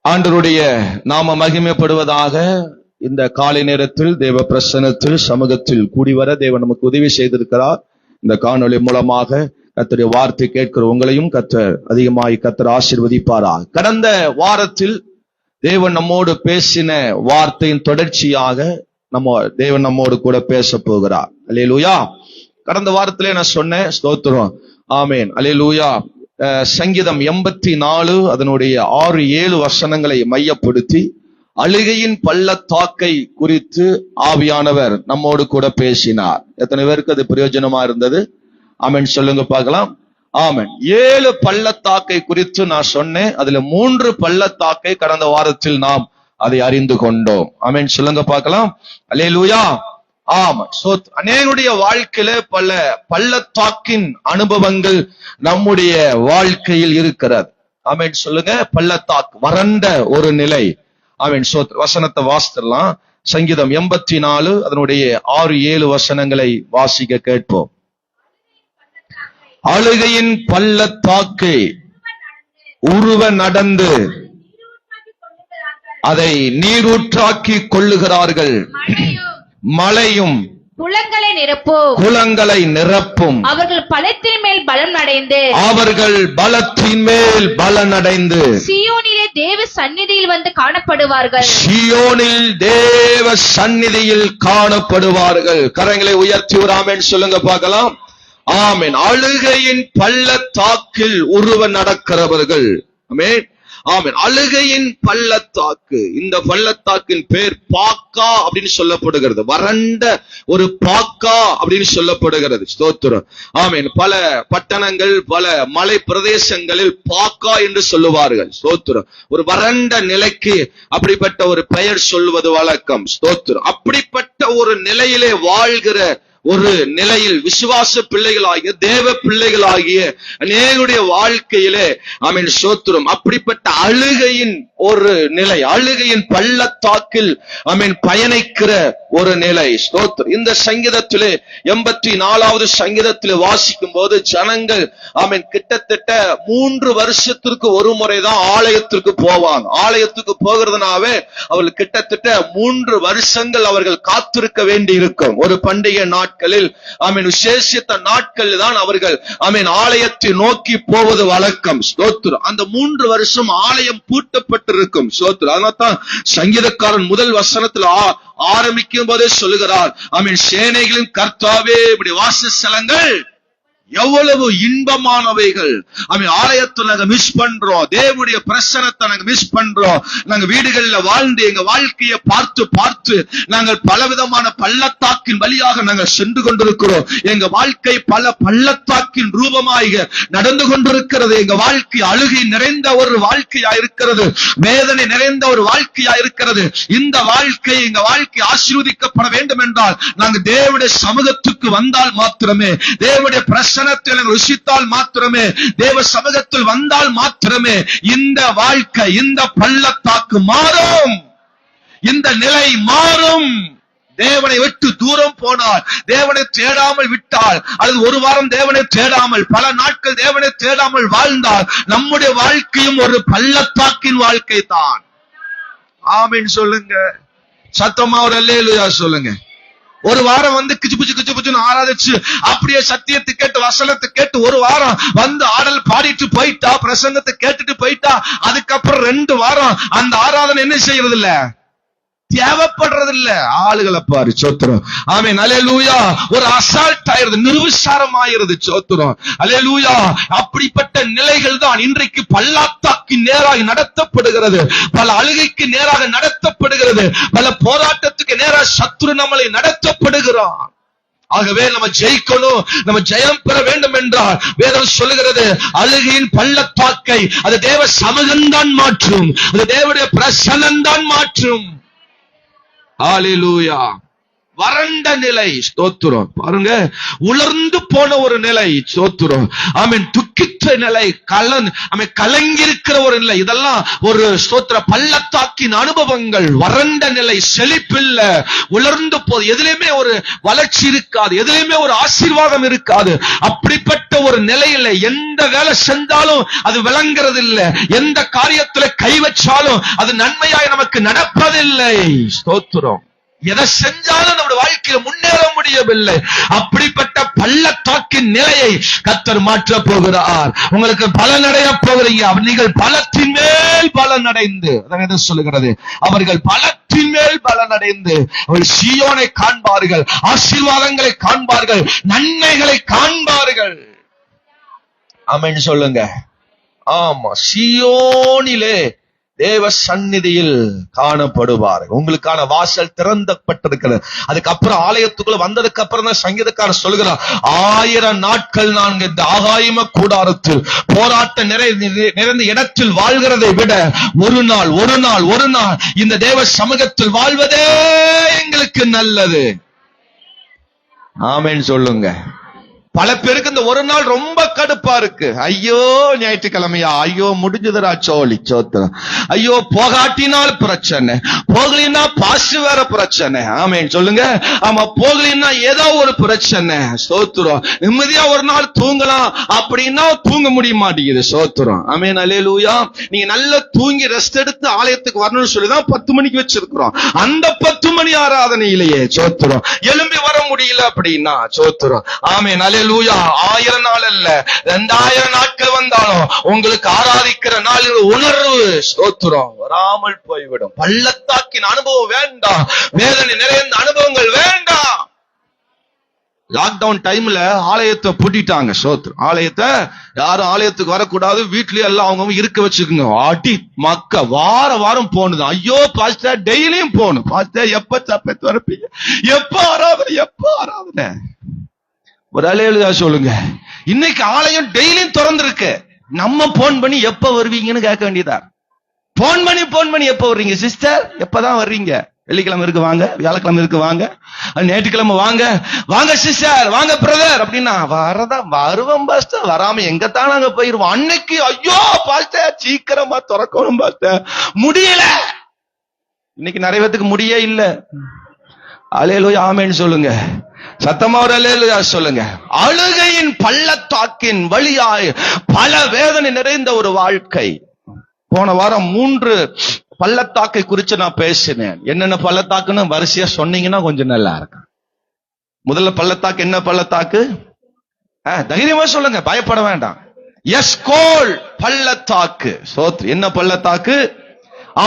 ஆண்டவருடைய நாம மகிமைப்படுவதாக. இந்த காலை நேரத்தில் தேவ பிரசன்னத்தில் சமூகத்தில் கூடிவர தேவன் நமக்கு உதவி செய்திருக்கிறார். இந்த காணொளி மூலமாக கர்த்தருடைய வார்த்தை கேட்கிற உங்களையும் கர்த்தர் அதிகமாய் கர்த்தர் ஆசீர்வதிப்பாராக. கடந்த வாரத்தில் தேவன் நம்மோடு பேசின வார்த்தையின் தொடர்ச்சியாக தேவன் நம்மோடு கூட பேச போகிறார். அல்லேலூயா. கடந்த வாரத்திலே நான் சொன்னேன், ஸ்தோத்திரம், ஆமேன், அல்லேலூயா. சங்கீதம் 84 அதனுடைய 6-7 வசனங்களை மையப்படுத்தி அழுகையின் பள்ளத்தாக்கை குறித்து ஆவியானவர் நம்மோடு கூட பேசினார். எத்தனை பேருக்கு அது பிரயோஜனமா இருந்தது? ஆமேன் சொல்லுங்க பார்க்கலாம். ஆமேன். 7 பள்ளத்தாக்கை குறித்து நான் சொன்னேன். அதுல 3 பள்ளத்தாக்கை கடந்த வாரத்தில் நாம் அதை அறிந்து கொண்டோம். ஆமேன் சொல்லுங்க பார்க்கலாம். அல்லேலூயா. ஆமா. அநேகருடைய வாழ்க்கையில பல பள்ளத்தாக்கின் அனுபவங்கள் நம்முடைய வாழ்க்கையில் இருக்கிறது. ஆமேன் சொல்லுங்க. பள்ளத்தாக்கு, வறண்ட ஒரு நிலை. ஆமேன். வசனத்தை வாசிக்கலாம். சங்கீதம் 84 அதனுடைய 6-7 வசனங்களை வாசிக்க கேட்போம். அழுகையின் பள்ளத்தாக்கை உருவ நடந்து அதை நீரூற்றாக்கி கொள்ளுகிறார்கள். மழையும் குளங்களை நிரப்பும். அவர்கள் பலத்தின் மேல் பலன் அடைந்து சீயோனிலே தேவ சந்நிதியில் வந்து காணப்படுவார்கள். சீயோனில் தேவ சந்நிதியில் காணப்படுவார்கள். கரங்களை உயர்த்தி ஒரு ஆமென் சொல்லுங்க பார்க்கலாம். ஆமென். அழுகையின் பள்ளத்தாக்கில் உருவ நடக்கிறவர்கள். ஆமென். ஆமென். அழுகையின் பள்ளத்தாக்கு. இந்த பள்ளத்தாக்கின் பேர் பாக்கா அப்படின்னு சொல்லப்படுகிறது. வறண்ட ஒரு பாக்கா அப்படின்னு சொல்லப்படுகிறது. ஸ்தோத்திரம். ஆமென். பல பட்டணங்கள், பல மலை பிரதேசங்களில் பாக்கா என்று சொல்லுவார்கள். ஸ்தோத்திரம். ஒரு வறண்ட நிலைக்கு அப்படிப்பட்ட ஒரு பெயர் சொல்வது வழக்கம். ஸ்தோத்திரம். அப்படிப்பட்ட ஒரு நிலையிலே வாழ்கிற ஒரு நிலையில் விசுவாச பிள்ளைகளாகிய தேவ பிள்ளைகளாகிய அநேகருடைய வாழ்க்கையிலே ஆமென் ஸ்தோத்திரம் அப்படிப்பட்ட அழுகையின் ஒரு நிலை, அழுகையின் பள்ளத்தாக்கில் ஆமென் பயணிக்கிற ஒரு நிலை. ஸ்தோத்திரம். இந்த சங்கீதத்திலே 84வது சங்கீதத்திலே வாசிக்கும் போது ஜனங்கள் ஆமென் கிட்டத்தட்ட 3 வருஷத்திற்கு ஒரு முறைதான் ஆலயத்திற்கு போவாங்க. ஆலயத்துக்கு போகிறதுனாவே அவர்கள் கிட்டத்தட்ட 3 வருஷங்கள் அவர்கள் காத்திருக்க வேண்டி இருக்கும். ஒரு பண்டிகை நாட்களில் ஆமென் விசேஷித்த நாட்களில் தான் அவர்கள் ஆமென் ஆலயத்தை நோக்கி போவது வழக்கம். ஸ்தோத்திரம். அந்த 3 வருஷம் ஆலயம் பூட்டப்பட்டிருக்கும். ஸ்தோத்திரம். அதனால்தான் சங்கீதக்காரன் முதல் வசனத்தில் ஆரம்பிக்கும் போதே சொல்லுகிறார், ஆமென், சேனைகளின் கர்த்தாவே இப்படி வாசஸ்தலங்கள் எவ்வளவு இன்பமானவைகள். ஆலயத்தை நாங்க மிஸ் பண்றோம், தேவனுடைய பிரசன்னத்தை நாங்க மிஸ் பண்றோம். நாங்க வீடுகள்ல வாழ்ந்து எங்க வாழ்க்கையை பார்த்து பார்த்து நாங்கள் பலவிதமான பள்ளத்தாக்கின் வழியாக நாங்கள் சென்று கொண்டிருக்கிறோம். எங்க வாழ்க்கை பல பள்ளத்தாக்கின் ரூபமாக நடந்து கொண்டிருக்கிறது. எங்க வாழ்க்கை அழுகை நிறைந்த ஒரு வாழ்க்கையா இருக்கிறது, வேதனை நிறைந்த ஒரு வாழ்க்கையா இருக்கிறது. இந்த வாழ்க்கை எங்க வாழ்க்கை ஆசீர்வதிக்கப்பட வேண்டும் என்றால் நாங்க தேவனுடைய சமூகத்துக்கு வந்தால் மாத்திரமே, தேவனுடைய பிரசன்னத்தை ருசித்தால் மாத்திரமே, தேவ சமூகத்தில் வந்தால் மாத்திரமே இந்த வாழ்க்கை, இந்த பள்ளத்தாக்கு மாறும், இந்த நிலை மாறும். தேவனை விட்டு தூரம் போனால், தேவனை தேடாமல் விட்டால், அல்லது ஒரு வாரம் தேவனை தேடாமல், பல நாட்கள் தேவனை தேடாமல் வாழ்ந்தால் நம்முடைய வாழ்க்கையும் ஒரு பள்ளத்தாக்கின் வாழ்க்கை தான். ஆமென் சொல்லுங்க. சத்தமா ஒரு அல்லேலூயா சொல்லுங்க. ஒரு வாரம் வந்து கிச்சு புச்சுன்னு ஆராதிச்சு அப்படியே சத்தியத்தை கேட்டு வசனத்தை கேட்டு ஒரு வாரம் வந்து ஆடல் பாடிட்டு போயிட்டா, பிரசங்கத்தை கேட்டுட்டு போயிட்டா, அதுக்கப்புறம் 2 வாரம் அந்த ஆராதனை என்ன செய்யறது இல்ல, தேவைப்படுறது இல்ல. ஆளுகளை பாரு. சோத்திரம். ஆமென். அல்லேலூயா. ஒரு அசால்ட் ஆயிருது, நிர்விசாரம் ஆயிருது. சோத்திரம். அல்லேலூயா. அப்படிப்பட்ட நிலைகள் தான் இன்றைக்கு பள்ளத்தாக்கு நேராக நடத்தப்படுகிறது, பல அழுகைக்கு நேராக நடத்தப்படுகிறது, பல போராட்டத்துக்கு நேராக சத்துரு நம்மளை நடத்தப்படுகிறான். ஆகவே நம்ம ஜெயிக்கணும், நம்ம ஜெயம் பெற வேண்டும் என்றால் வேதம் சொல்லுகிறது, அழுகையின் பள்ளத்தாக்கை அது தேவ சமூகம்தான் மாற்றும், அது தேவனுடைய பிரசன்னம் தான் மாற்றும். ஹல்லேலூயா. வறண்ட நிலை. ஸ்தோத்திரம். பாருங்க, உலர்ந்து போன ஒரு நிலை. ஸ்தோத்திரம். ஆமென். துக்கித்த நிலை, கலங்கியிருக்கிற ஒரு நிலை. இதெல்லாம் ஒரு ஸ்தோத்திர பள்ளத்தாக்கின் அனுபவங்கள். வறண்ட நிலை, செழிப்பில்ல, உலர்ந்து போது, எதிலுமே ஒரு வளர்ச்சி இருக்காது, எதிலுமே ஒரு ஆசீர்வாதம் இருக்காது. அப்படிப்பட்ட ஒரு நிலையில எந்த வேலை செஞ்சாலும் அது விளங்குறது இல்லை, எந்த காரியத்துல கை வச்சாலும் அது நன்மையாய் நமக்கு நடப்பதில்லை. ஸ்தோத்திரம். எதை செஞ்சாலும் நம்முடைய வாழ்க்கையில முன்னேற முடியவில்லை. அப்படிப்பட்ட பள்ளத்தாக்கின் நிலையை கர்த்தர் மாற்ற போகிறார். உங்களுக்கு பலனடைய போகிறீங்க. நீங்கள் பலத்தின் மேல் பலனடைந்து, அதான் சொல்லுகிறது, அவர்கள் பலத்தின் மேல் பலனடைந்து அவர்கள் சீயோனை காண்பார்கள், ஆசீர்வாதங்களை காண்பார்கள், நன்மைகளை காண்பார்கள். ஆமென் சொல்லுங்க. ஆமா, சீயோனிலே தேவ சந்நிதியில் காணப்படுவார். உங்களுக்கான வாசல் திறந்தப்பட்டிருக்கிறது. அதுக்கப்புறம் ஆலயத்துக்குள்ள வந்ததுக்கு அப்புறம் தான் சங்கீதக்காரர் சொல்கிறார், 1000 நாட்கள் நான் இந்த ஆகாயம கூடாரத்தில் போராட்ட நிறைந்த இடத்தில் வாழ்கிறதை விட ஒரு நாள் இந்த தேவ சமூகத்தில் வாழ்வதே எங்களுக்கு நல்லது. ஆமென் சொல்லுங்க. பல பேருக்கு இந்த ஒரு நாள் ரொம்ப கடுப்பா இருக்கு. ஐயோ ஞாயிற்றுக்கிழமையா, ஐயோ முடிஞ்சதுரா சோழி சோத்திரம், ஐயோ போகாட்டினால் பிரச்சனை, போகலின்னா பாசு வேற பிரச்சனை. ஆமென் சொல்லுங்க. ஆமா, போகலின்னா ஏதோ ஒரு பிரச்சனை. சோத்திரம். நிம்மதியா ஒரு நாள் தூங்கலாம் அப்படின்னா தூங்க முடிய மாட்டேங்குது. சோத்திரம். ஆமென் அல்லேலூயா. நீங்க நல்லா தூங்கி ரெஸ்ட் எடுத்து ஆலயத்துக்கு வரணும்னு சொல்லிதான் 10 மணிக்கு வச்சிருக்கிறோம். அந்த 10 மணி ஆராதனையிலேயே சோத்திரம் எழும்பி வர முடியல அப்படின்னா சோத்திரம். ஆமென் அல்லேலூயா. 1000 நாள் அல்ல, 2000 நாட்கள் வந்தாலும் உங்களுக்கு ஆராதிக்கிற நாள் உணர்வு ஸ்தோத்திரம் வராமல் போய்விடும். பள்ளத்தாக்கின் அனுபவம் வேண்டாம், வேதனை நிறைந்த அனுபவங்கள் வேண்டாம். லாக்டவுன் டைம்ல ஆலயத்தை பூட்டிட்டாங்க. ஸ்தோத்திரம். ஆலயத்தை யாரும் ஆலயத்துக்கு வரக்கூடாது, வீட்லயே எல்லாம் அவங்க இருக்க வச்சுக்கோங்க. அடி மக்க வாரம் போனது. ஐயோ பாஸ்டர் டெய்லியும் போகணும். பாஸ்டர் எப்ப சப்பத்து வரப்பீங்க, எப்ப ஆராதனை. ஒரு அல்லேலூயா சொல்லுங்க. இன்னைக்கு ஆலயம் டெய்லியும் திறந்திருக்கு. நம்ம போன் பண்ணி எப்ப வருவீங்கன்னு கேட்க வேண்டியதா. போன் பண்ணி எப்ப வர்றீங்க சிஸ்டர், எப்பதான் வர்றீங்க? வெள்ளிக்கிழமை இருக்கு வாங்க, வியாழக்கிழமை இருக்கு வாங்க, ஞாயிற்றுக்கிழமை வாங்க சிஸ்டர், வாங்க பிரதர் அப்படின்னா வருவோம் பாஸ்டர். வராம எங்கத்தான் நாங்க போயிருவோம். அன்னைக்கு ஐயோ பாஸ்டர் சீக்கிரமா திறக்கணும் பாஸ்டர், முடியல. இன்னைக்கு நிறைய பேத்துக்கு முடியே இல்ல. அல்லேலூயா ஆமென் சொல்லுங்க. சத்தமா ஒரு அல்லேலூயா சொல்லுங்க. அழுகையின் பள்ளத்தாக்கின் வழியாய் பல வேதனை நிறைந்த ஒரு வாழ்க்கை. போன வாரம் 3 பள்ளத்தாக்கை குறித்து நான் பேசினேன். என்னென்ன பள்ளத்தாக்குன்னு வரிசையா சொன்னீங்கன்னா கொஞ்சம் நல்லா இருக்கும். முதல்ல பள்ளத்தாக்கு என்ன பள்ளத்தாக்கு? தைரியமா சொல்லுங்க, பயப்பட வேண்டாம். எஸ்கோல் பள்ளத்தாக்கு. சோத்ரி. என்ன பள்ளத்தாக்கு?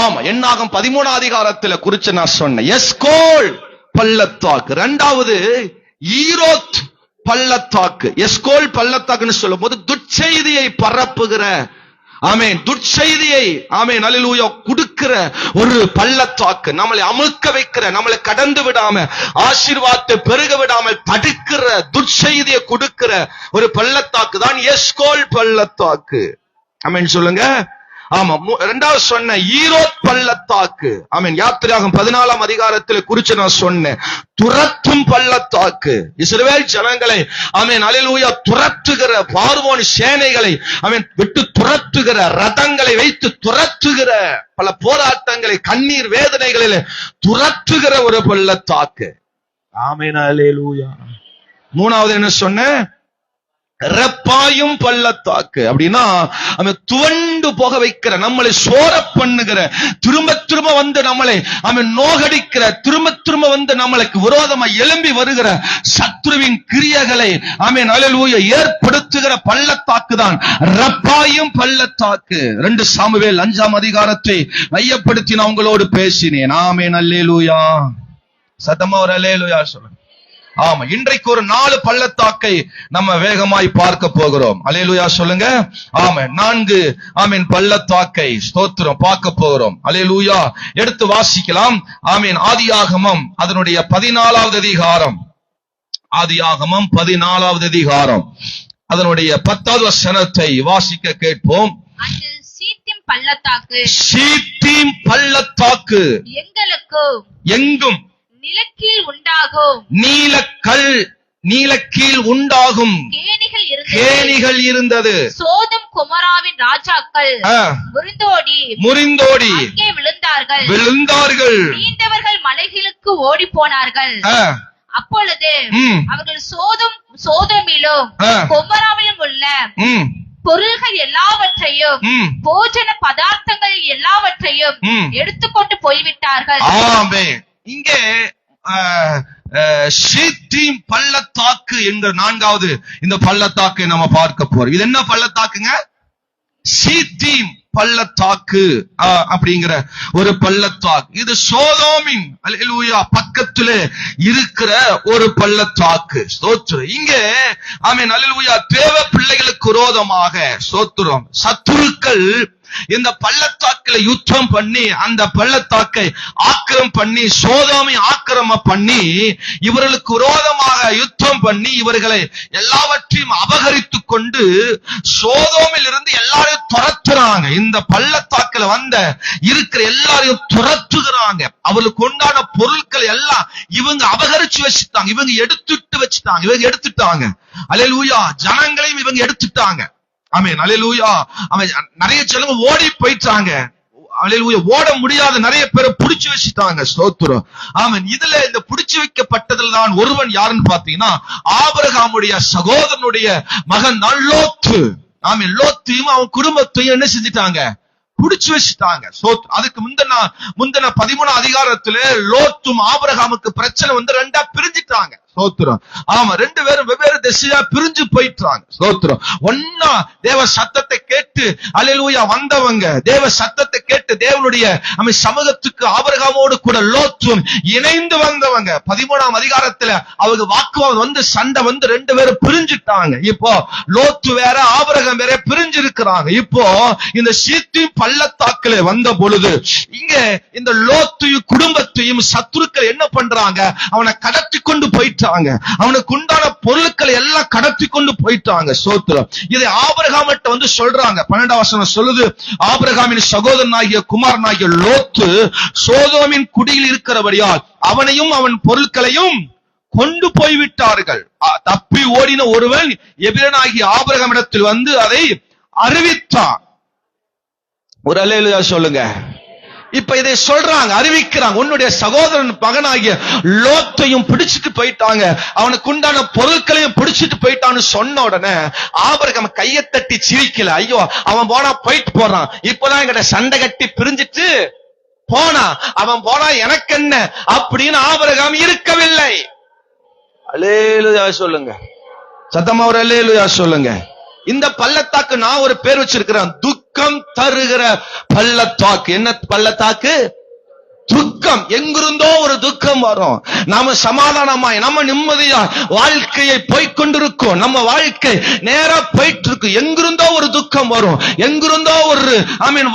ஆமா, என்னாகும் 13ஆம் அதிகாரத்துல குறிச்சு நான் சொன்னேன். எஸ்கோல் பள்ளத்தாக்கு. 2வது ஈரோத் பள்ளத்தாக்கு. எஸ்கோல் பள்ளத்தாக்குன்னு சொல்லும் போது துர்ச்செய்தியை பரப்புகிற, ஆமென், துர்ச்செய்தியை ஆமென் அல்லேலூயா கொடுக்கிற ஒரு பள்ளத்தாக்கு. நம்மளை அமுக்க வைக்கிற, நம்மளை கடந்து விடாம ஆசீர்வாதத்தை பெருக விடாமல் தடுக்கிற, துர்ச்செய்தியை கொடுக்கிற ஒரு பள்ளத்தாக்கு தான் எஸ்கோல் பள்ளத்தாக்கு. ஆமென் சொல்லுங்க. ஆமா, 2வது சொன்ன ஈரோத் பள்ளத்தாக்கு. ஆமென். யாத்திராகமம் 14ஆம் அதிகாரத்தில் குறிச்சு நான் சொன்னேன். துரத்தும் பள்ளத்தாக்கு. இஸ்ரவேல் ஜனங்களை ஆமென் அல்லேலூயா துரத்துகிற பார்வோன் சேனைகளை ஆமென் விட்டு துரத்துகிற, ரதங்களை வைத்து துரத்துகிற, பல போராட்டங்களை கண்ணீர் வேதனைகளில் துரத்துகிற ஒரு பள்ளத்தாக்கு. ஆமென் அல்லேலூயா. 3வது என்ன சொன்ன? ரெப்பாயும் பள்ளத்தாக்கு. அப்படின்னா அவன் துவண்டு போக வைக்கிற, நம்மளை சோர பண்ணுகிற, திரும்ப வந்து நம்மளை அவன் நோகடிக்கிற, திரும்ப வந்து நம்மளுக்கு விரோதமா எழும்பி வருகிற சத்ருவின் கிரியைகளை ஆமென் அல்லேலூயா ஏற்படுத்துகிற பள்ளத்தாக்கு தான் ரெப்பாயும் பள்ளத்தாக்கு. 2 சாமுவேல் 5ஆம் அதிகாரத்தை மையப்படுத்தி நான் உங்களோடு பேசினேன். ஆமென் அல்லேலூயா. சத்தமா ஒரு அல்லேலூயா சொல்லுங்க. ஆமா, இன்றைக்கு ஒரு 4 பள்ளத்தாக்கை நம்ம வேகமாய் பார்க்க போகிறோம். அல்லேலூயா சொல்லுங்க. ஆமா, 4 ஆமென் பள்ளத்தாக்கை ஸ்தோத்திரம் பார்க்க போகிறோம். அல்லேலூயா. எடுத்து வாசிக்கலாம். ஆமென். ஆதியாகமம் அதனுடைய 14வது அதிகாரம். ஆதியாகமம் 14வது அதிகாரம் அதனுடைய 10வது வசனத்தை வாசிக்க கேட்போம். சீத்திம் பள்ளத்தாக்கு, சீத்திம் பள்ளத்தாக்கு எங்களுக்கு எங்கும் நிலக்கீழ் உண்டாகும் நீலக்கீழ் உண்டாகும் கேணிகள் இருந்தது. சோதம் குமராவின் ராஜாக்கள் முறிந்தோடி அங்கே விழுந்தார்கள். நீண்டவர்கள் மலைகளுக்கு ஓடி போனார்கள். அப்பொழுது அவர்கள் சோதோமிலும் கொமராவிலும் உள்ள பொருள்கள் எல்லாவற்றையும் போஜன பதார்த்தங்கள் எல்லாவற்றையும் எடுத்துக்கொண்டு போய்விட்டார்கள். இங்கே ஷீத்தீம் பள்ளத்தாக்கு என்ற 4வது இந்த பள்ளத்தாக்கை நம்ம பார்க்க போறோம். இது என்ன பள்ளத்தாக்குங்க? ஷீத்தீம் பள்ளத்தாக்கு அப்படிங்கிற ஒரு பள்ளத்தாக்கு. இது சோதோமின் அல்லேலூயா பக்கத்திலே இருக்கிற ஒரு பள்ளத்தாக்கு. ஸ்தோத்திரம். இங்கே ஆமென் அல்லேலூயா தேவ பிள்ளைகளுக்கு விரோதமாக ஸ்தோத்திரம் சத்துருக்கள் இந்த பள்ளத்தாக்கில யுத்தம் பண்ணி அந்த பள்ளத்தாக்கை ஆக்கிரம் பண்ணி சோதோமை ஆக்கிரமம் பண்ணி இவர்களுக்கு விரோதமாக யுத்தம் பண்ணி இவர்களை எல்லாவற்றையும் அபகரித்துக் கொண்டு சோதோமில் இருந்து எல்லாரையும் துரத்துறாங்க. இந்த பள்ளத்தாக்கில வந்த இருக்கிற எல்லாரையும் துரத்துகிறாங்க. அவர்களுக்கு உண்டான பொருட்கள் எல்லாம் இவங்க அபகரிச்சு வச்சுட்டாங்க. இவங்க எடுத்துட்டாங்க. அல்லேலூயா. ஜனங்களையும் இவங்க எடுத்துட்டாங்க. ஆமென் அல்லேலூயா. நிறைய ஜனங்க ஓடி போயிட்டாங்க. அல்லேலூயா. ஓட முடியாத நிறைய பேரை புடிச்சு வச்சுட்டாங்க. ஸ்தோத்திரம். ஆமென். இதுல இந்த புடிச்சு வைக்கப்பட்டதில் தான் ஒருவன் யாருன்னு பாத்தீங்கன்னா ஆபிரகாமுடைய சகோதரனுடைய மகன் தான் லோத்து. ஆமென். லோத்தையும் அவன் குடும்பத்தையும் என்ன செஞ்சிட்டாங்க? புடிச்சு வச்சுட்டாங்க. அதுக்கு முந்தின 13 அதிகாரத்துல லோத்தும் ஆபிரகாமுக்கு பிரச்சனை வந்து 2ஆ பிரிஞ்சிட்டாங்க. ஸ்தோத்திரம். ஆமா, 2 பேரும் வெவ்வேறு திசையா பிரிஞ்சு போயிட்டாங்க. ஸ்தோத்திரம். ஒன்னா தேவ சத்தத்தை கேட்டு அல்லேலூயா வந்தவங்க, தேவ சத்தத்தை கேட்டு தேவனுடைய சமூகத்துக்கு ஆபிரகாமோடு கூட லோத்தும் இணைந்து வந்தவங்க 13ஆம் அதிகாரத்துல அவங்க வாக்குவாதம் வந்து சண்டை வந்து 2 பேரும் பிரிஞ்சுட்டாங்க. இப்போ லோத்து வேற ஆபிரகாம் வேற பிரிஞ்சு இருக்கிறாங்க. இப்போ இந்த ஷீத்தீம் பள்ளத்தாக்கிலே வந்த பொழுது இங்க இந்த லோத்தையும் குடும்பத்தையும் சத்துருக்கள் என்ன பண்றாங்க? அவனை கடத்தி கொண்டு போயிட்டாங்க. அவனுக்கு உண்டான பொருட்களை எல்லாம் கடத்தி கொண்டு போயிட்டாங்க. ஸ்தோத்திரம். இதை ஆபிரகாமிட்ட வந்து சொல்றாங்க. 12ஆம் வசனம் சொல்லுது, ஆபிரகாமின் சகோதரனாகிய குமாரனாகிய லோத்து சோதோமின் குடியில் இருக்கிறபடியால் அவனையும் அவன் பொருட்களையும் கொண்டு போய்விட்டார்கள். தப்பி ஓடின ஒருவன் எபிரனாகிய ஆபிரகாமிடத்தில் வந்து அதை அறிவித்தான். ஒரு அல்லேலூயா சொல்லுங்க. இப்ப இதை சொல்றாங்க, அறிவிக்கிறாங்க. உன்னுடைய சகோதரன் மகனாகிய லோத்தையும் பிடிச்சிட்டு போயிட்டாங்க, அவனுக்கு உண்டான பொருட்களையும் பிடிச்சிட்டு போயிட்டான்னு சொன்ன உடனே ஆபிரகாம் கையை தட்டி சிரிக்கல. ஐயோ, அவன் போனா போயிட்டு போறான், இப்பதான் எங்கிட்ட சண்டை கட்டி பிரிஞ்சிட்டு போனா, அவன் போனா எனக்கு என்ன அப்படின்னு ஆபிரகாம் இருக்கவில்லை. அல்லேலூயா சொல்லுங்க. சத்தமா ஒரு அல்லேலூயா சொல்லுங்க. இந்த பள்ளத்தாக்கு நான் ஒரு பேர் வச்சிருக்கிறேன், துக்கம் தருகிற பள்ளத்தாக்கு. என்ன பள்ளத்தாக்கு? துக்கம். எங்கிருந்தோ ஒரு துக்கம் வரும். நாம சமாதானமாய் நம்ம நிம்மதியா வாழ்க்கையை போய்கொண்டிருக்கோம். நம்ம வாழ்க்கை நேரா போயிட்டு இருக்கு. எங்கிருந்தோ ஒரு துக்கம் வரும், எங்கிருந்தோ ஒரு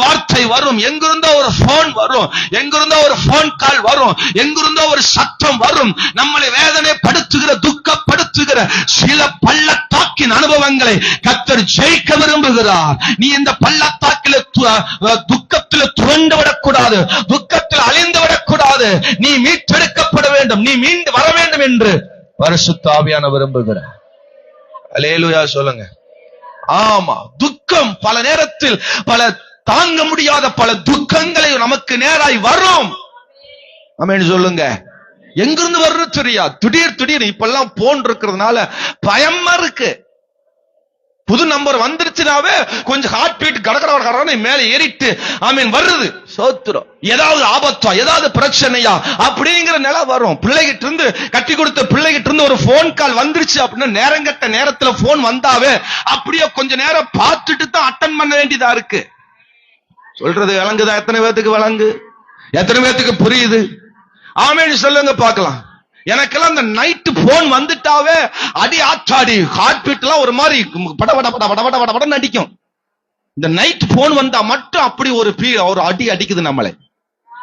வார்த்தை வரும், எங்கிருந்தோ ஒரு போன் வரும், எங்கிருந்தோ ஒரு போன் கால் வரும், எங்கிருந்தோ ஒரு சத்தம் வரும். நம்மளை வேதனைப்படுத்துகிற துக்கப்படுத்துகிற சில பள்ளத்தாக்கின் அனுபவங்களை கர்த்தர் ஜெயிக்க விரும்புகிறார். நீ இந்த பள்ளத்தாக்கில துக்கத்தில் துவண்டு விடக்கூடாது, துக்கத்தில் அழிந்து விடக்கூடாது. நீ மீட்டெடுக்கப்பட வேண்டும், நீ மீண்டு வர வேண்டும் என்று பரிசுத்த ஆவியானவர் விரும்புகிறார். அல்லேலூயா சொல்லுங்க. ஆமா, துக்கம் பல நேரத்தில் பல தாங்க முடியாத பல துக்கங்களை நமக்கு நேராய் வரும். ஆமென் சொல்லுங்க. எங்கிருந்து வர்றது தெரியாது. திடீர் இப்பெல்லாம் போன் இருக்கிறதுனால பயமா இருக்கு. புது நம்பர் வந்துருச்சுனாவே கொஞ்சம் ஹார்ட் பீட் கடற்கரை மேல ஏறிட்டு வருது. சோத்திரம். ஏதாவது ஆபத்தா, ஏதாவது பிரச்சனையா அப்படிங்கிற நிலை வரும். பிள்ளைகிட்ட இருந்து கட்டி கொடுத்த பிள்ளைகிட்ட இருந்து ஒரு போன் கால் வந்துருச்சு அப்படின்னா நேரங்கட்ட நேரத்துல போன் வந்தாவே அப்படியே கொஞ்ச நேரம் பார்த்துட்டு தான் அட்டன் பண்ண வேண்டியதா இருக்கு. சொல்றது விளங்குதா? எத்தனை பேத்துக்கு விளங்கு? எத்தனை பேத்துக்கு புரியுது? ஆமென் சொல்லுங்க பார்க்கலாம். எனக்கெல்லாம் அந்த நைட்டு போன் வந்துட்டாவே அடி ஆத்தாடி ஹார்ட் பீட் எல்லாம் ஒரு மாதிரி பட நடிக்கும். இந்த நைட் போன் வந்தா மட்டும் அப்படி ஒரு அடி அடிக்குது நம்மளை.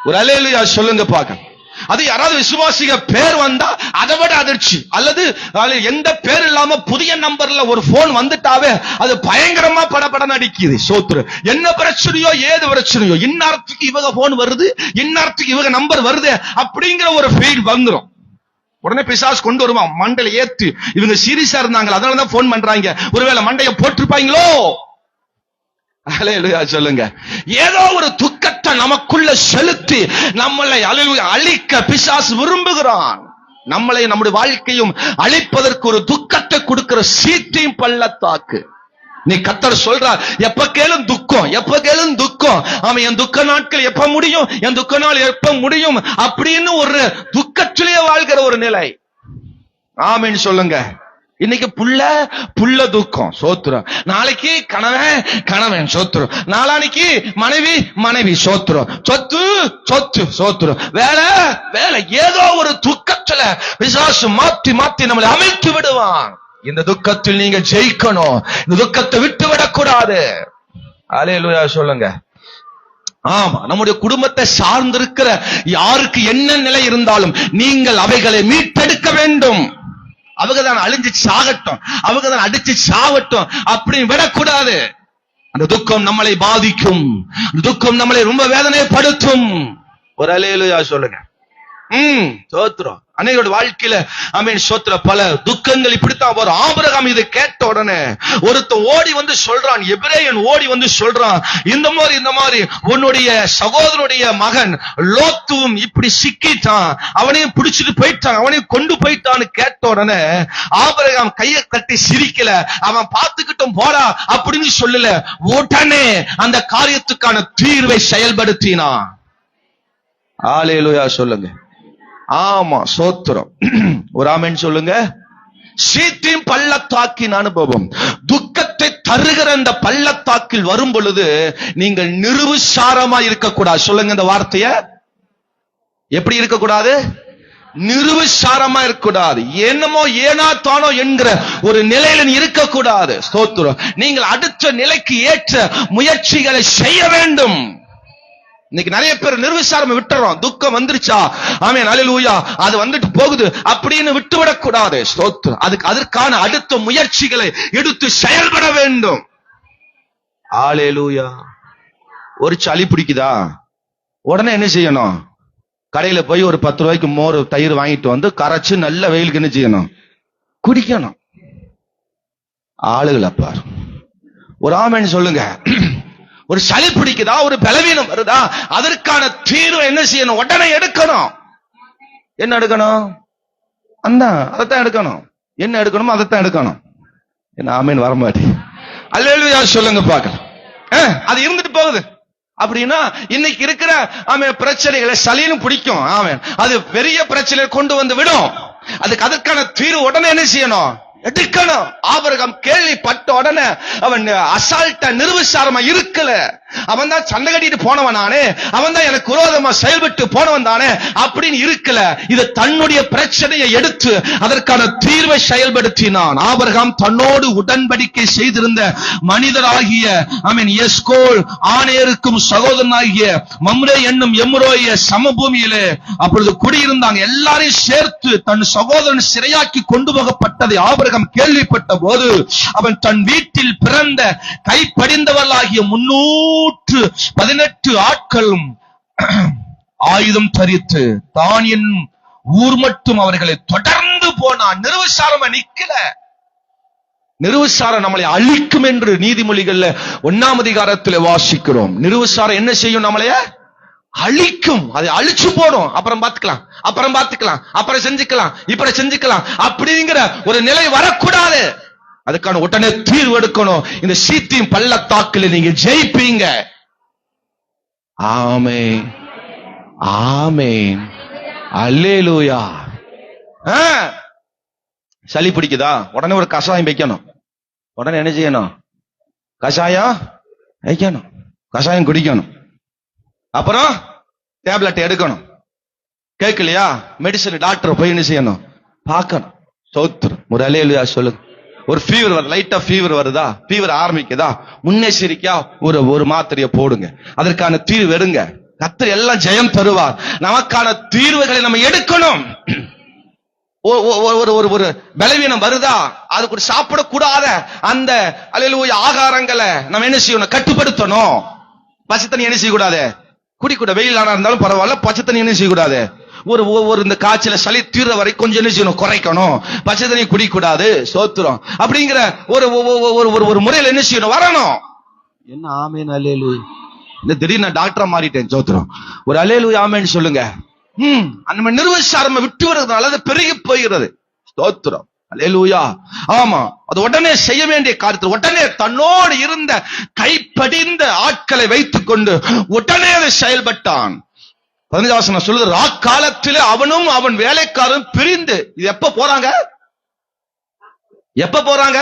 ஒரு அல்லேலூயா சொல்லுங்க பார்க்க. அது யாராவது விசுவாசிக பேர் வந்தா அதை விட அதிர்ச்சி. அல்லது எந்த பேர் இல்லாம புதிய நம்பர்ல ஒரு போன் வந்துட்டாவே அது பயங்கரமா படபட நடிக்குது. சோத்ரு என்ன பிரச்சனையோ ஏது பிரச்சனையோ, இன்னார்த்துக்கு இவங்க போன் வருது, இன்னார்த்துக்கு இவங்க நம்பர் வருது அப்படிங்கிற ஒரு ஃபீல் வந்துரும். உடனே பிசாசு கொண்டு வருவான், மண்டையில ஏத்து இவங்க சீரியஸா இருந்தாங்க அதனாலதான் போன் பண்றாங்க, ஒருவேளை மண்டைய போட்டிருப்பாங்களோ. அல்லேலூயா சொல்லுங்க. ஏதோ ஒரு துக்கத்தை நமக்குள்ள செலுத்தி நம்மளை அழிக்க பிசாசு விரும்புகிறான். நம்மளை நம்முடைய வாழ்க்கையும் அழிப்பதற்கு ஒரு துக்கத்தை கொடுக்கிற சீட்டியும் பள்ளத்தாக்கு. நீ கர்த்தர் சொல்றார், எப்ப கேளும் துக்கம், எப்ப கேளும் துக்கம். அவன் என் துக்க நாட்கள் எப்ப முடியும், என் துக்க நாள் எப்ப முடியும் அப்படின்னு ஒரு துக்கத்திலேயே வாழ்கிற ஒரு நிலை. ஆமென் சொல்லுங்க. இன்னைக்கு புள்ள துக்கம், சோத்திரம். நாளைக்கு கணவன் சோத்திரம், நாளானைக்கு மனைவி சோத்திரம், சொத்து சோத்திரம், வேலை ஏதோ ஒரு துக்கத்துல பிசாசு மாத்தி நம்மளை அமைத்து விடுவான். இந்த துக்கத்தில் நீங்க ஜெயிக்கணும், இந்த துக்கத்தை விட்டு விடக்கூடாது. அல்லேலூயா சொல்லுங்க. ஆமா, நம்முடைய குடும்பத்தை சார்ந்திருக்கிற யாருக்கு என்ன நிலை இருந்தாலும் நீங்கள் அவைகளை மீட்டெடுக்க வேண்டும். அவங்க தான் அழிஞ்சு சாகட்டும், அவங்க தான் அடிச்சு சாவட்டும் அப்படின்னு விடக்கூடாது. அந்த துக்கம் நம்மளை பாதிக்கும், துக்கம் நம்மளை ரொம்ப வேதனைப்படுத்தும். ஒரு அல்லேலூயா சொல்லுங்க. சோத்திரம். அன்னையோட வாழ்க்கையில ஆமென் சோத்திரம், பல துக்கங்கள் இப்படித்தான் வரும். ஆபிரகாம் இதை கேட்ட உடனே ஒருத்தன் ஓடி வந்து சொல்றான், எபிரேயன் ஓடி வந்து சொல்றான், இந்த மாதிரி உன்னுடைய சகோதரனுடைய மகன் லோத்துவும் இப்படி சிக்கிட்டான், அவனையும் பிடிச்சிட்டு போயிட்டான், அவனையும் கொண்டு போயிட்டான்னு கேட்ட உடனே ஆபிரகாம் கையை கட்டி சிரிக்கல, அவன் பார்த்துக்கிட்டும் போடா அப்படின்னு சொல்லல, உடனே அந்த காரியத்துக்கான தீர்வை செயல்படுத்தினான். அல்லேலூயா சொல்லுங்க. ஆமா சோத்திரம். ஒரு ஆமென் சொல்லுங்க. சீத்தின் பள்ளத்தாக்கின் அனுபவம், துக்கத்தை தருகிற அந்த பள்ளத்தாக்கில் வரும் பொழுது நீங்கள் நிருவிசாரமா இருக்கக்கூடாது. சொல்லுங்க இந்த வார்த்தைய. எப்படி இருக்கக்கூடாது? நிருவிசாரமா இருக்கக்கூடாது. என்னமோ ஏனா தானோ என்கிற ஒரு நிலையில இருக்கக்கூடாது. ஸ்தோத்திரம். நீங்கள் அடுத்த நிலைக்கு ஏற்ற முயற்சிகளை செய்ய வேண்டும். இன்னைக்கு நிறைய பேர் நிர்விசாரம் விட்டுறோம். துக்கம் வந்துருச்சா, ஆமென் அல்லேலூயா, அது வந்துட்டு போகுது அப்படின்னு விட்டுவிடக் கூடாது. ஸ்தோத்திரம். அதற்கான அடுத்த முயற்சிகளை எடுத்து செயல்பட வேண்டும். அல்லேலூயா. ஒரு சளி பிடிக்குதா, உடனே என்ன செய்யணும்? கடையில போய் ஒரு 10 ரூபாய்க்கு மோர் தயிர் வாங்கிட்டு வந்து கரைச்சு நல்ல வெயிலுக்கு என்ன செய்யணும்? குடிக்கணும். ஆளுகளை பாரு. ஒரு ஆமென் சொல்லுங்க. ஒரு சளி பிடிக்குதா, ஒரு பலவீனம் வருதா, அதற்கான தீர்வு என்ன செய்யணும்? உடனே எடுக்கணும். என்ன எடுக்கணும்? அதைத்தான் எடுக்கணும். என்ன எடுக்கணுமோ அதைத்தான் எடுக்கணும். என்ன ஆமென் வரமாட்டேன். அல்லேலூயா சொல்லுங்க பார்க்கலாம். அது இருந்துட்டு போகுது அப்படின்னா இன்னைக்கு இருக்கிற ஆமென் பிரச்சனைகளை சளின்னு பிடிக்கும், ஆமென், அது பெரிய பிரச்சனையை கொண்டு வந்து விடும். அதற்கான தீர்வு உடனே என்ன செய்யணும்? எடுக்கணும். ஆபிரகாம் கேள்விப்பட்ட உடனே அவன் அசால்ட்டா நிர்விசாரமா இருக்கல. அவன் தான் சண்டை கட்டிட்டு போனவன் தானே, அவன் தான் எனக்கு விரோதமா செயல்பட்டு போனவன் தானே அப்படின்னு இருக்கல. இது தன்னுடைய பிரச்சனையை எடுத்து அதற்கான தீர்வை செயல்படுத்தினான். ஆபிரகாம் தன்னோடு உடன்படிக்கை செய்திருந்த மனிதராகிய ஆமென் எஸ்கோல் ஆனேருக்கும் சகோதரனாகிய மம்ரே என்னும் எம்ரோய சமபூமியிலே அப்பொழுது குடியிருந்தாங்க. எல்லாரையும் சேர்த்து தன் சகோதரன் சிறையாக்கி கொண்டு போகப்பட்டதை ஆபிரகாம் கேள்விப்பட்ட போது அவன் தன் வீட்டில் பிறந்த கைப்படிந்தவர்களாகிய 318 ஆட்களும் ஆயுதம் தரித்து தான் என் ஊர் மட்டும் அவர்களை தொடர்ந்து போனான். நிர்விசாரமா நிக்கல. நிர்விசாரம் நம்மளை அழிக்கும் என்று நீதிமொழிகள்ல 1ஆம் அதிகாரத்தில் வாசிக்கிறோம். நிர்விசாரம் என்ன செய்யும்? நம்மளைய அழிக்கும். அதை அழிச்சு போடும். அப்புறம் பார்த்துக்கலாம், அப்புறம் செஞ்சுக்கலாம், இப்ப செஞ்சுக்கலாம் அப்படிங்கிற ஒரு நிலை வரக்கூடாது. அதுக்கான உடனே தீர்வு எடுக்கணும். இந்த சீத்தின் பள்ளத்தாக்கில் நீங்க ஜெயிப்பீங்க. ஆமென், ஆமென், அல்லேலூயா. சளி பிடிக்குதா, உடனே ஒரு கஷாயம் வைக்கணும். உடனே என்ன செய்யணும்? கஷாயம் வைக்கணும், கஷாயம் குடிக்கணும். அப்புறம் டேப்லெட் எடுக்கணும். கேட்கலையா? மெடிசன் டாக்டர் போய் என்ன செய்யணும்? பார்க்கணும். சோத்திரம். ஒரு அல்லேலூயா சொல்லுங்க. ஒரு ஃபீவர் வருது, லைட்டா ஃபீவர் வருதா, ஃபீவர் ஆரம்பிக்குதா, முன்னெச்சரிக்கையா ஒரு மாத்திரையை போடுங்க. அதற்கான தீர்வு எடுங்க. கர்த்தர் எல்லாம் ஜெயம் தருவார். நமக்கான தீர்வுகளை நம்ம எடுக்கணும். ஒரு பலவீனம் வருதா, அதுக்கு ஒரு சாப்பிடக்கூடாத அந்த அல்லேலூயா ஆகாரங்களை நம்ம என்ன செய்யணும், கட்டுப்படுத்தணும். பச்சை தண்ணி என்ன செய்யக்கூடாது, குடிக்கூடாது. வெயில் ஆனா இருந்தாலும் பரவாயில்ல, பச்சை தண்ணி என்ன செய்யக்கூடாது. ஒரு இந்த காய்ச்சல சளி தீர்ற வரை கொஞ்சம் என்ன செய்யணும், குறைக்கணும். பச்சை தண்ணி குடிக்கூடாது. சோத்திரம். அப்படிங்கிற ஒரு முறையில் என்ன செய்யணும், வரணும். என்ன ஆமேன் அல்லேலூயா. இந்த திடீர்னு டாக்டரா மாறிட்டேன். சோத்திரம். ஒரு அல்லேலூயா ஆமேன்னு சொல்லுங்க. அந்த நிர்வசாரம் விட்டு வருகிறதுனால அது பெருகி போகிறது. ஸ்தோத்திரம். அல்லேலூயா. ஆமா, அது உடனே செய்ய வேண்டிய காரியத்தில் உடனே தன்னோடு இருந்த கைப்படிந்த ஆட்களை வைத்துக் கொண்டு உடனே அதை செயல்பட்டான். 15 வசனம் சொல்லுது, ராக்காலத்திலே அவனும் அவன் வேலைக்காரன் பிரிந்து. இது எப்ப போறாங்க, எப்ப போறாங்க?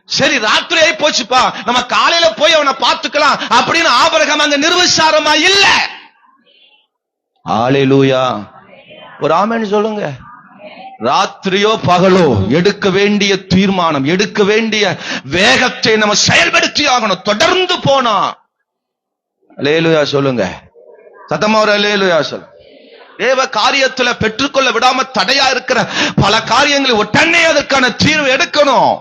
சரி, ராத்திரி ஆகி போச்சுப்பா, நம்ம காலையில போய் அவனை பார்த்துக்கலாம் அப்படின்னு ஆபிரகாம் அங்க நிர்விசாரமா இல்ல. அல்லேலூயா. ஒரு ஆமென் சொல்லுங்க. ராத்திரியோ பகலோ எடுக்க வேண்டிய தீர்மானம், எடுக்க வேண்டிய வேகத்தை நம்ம செயல்படுத்தி ஆகணும். தொடர்ந்து போனா அல்லேலூயா சொல்லுங்க. சத்தமா ஒரு அல்லேலூயா சொல்லு. தேவ காரியத்துல பெற்றுக்கொள்ள விடாம தடையா இருக்கிற பல காரியங்களை உடனே அதற்கான தீர்வு எடுக்கணும்.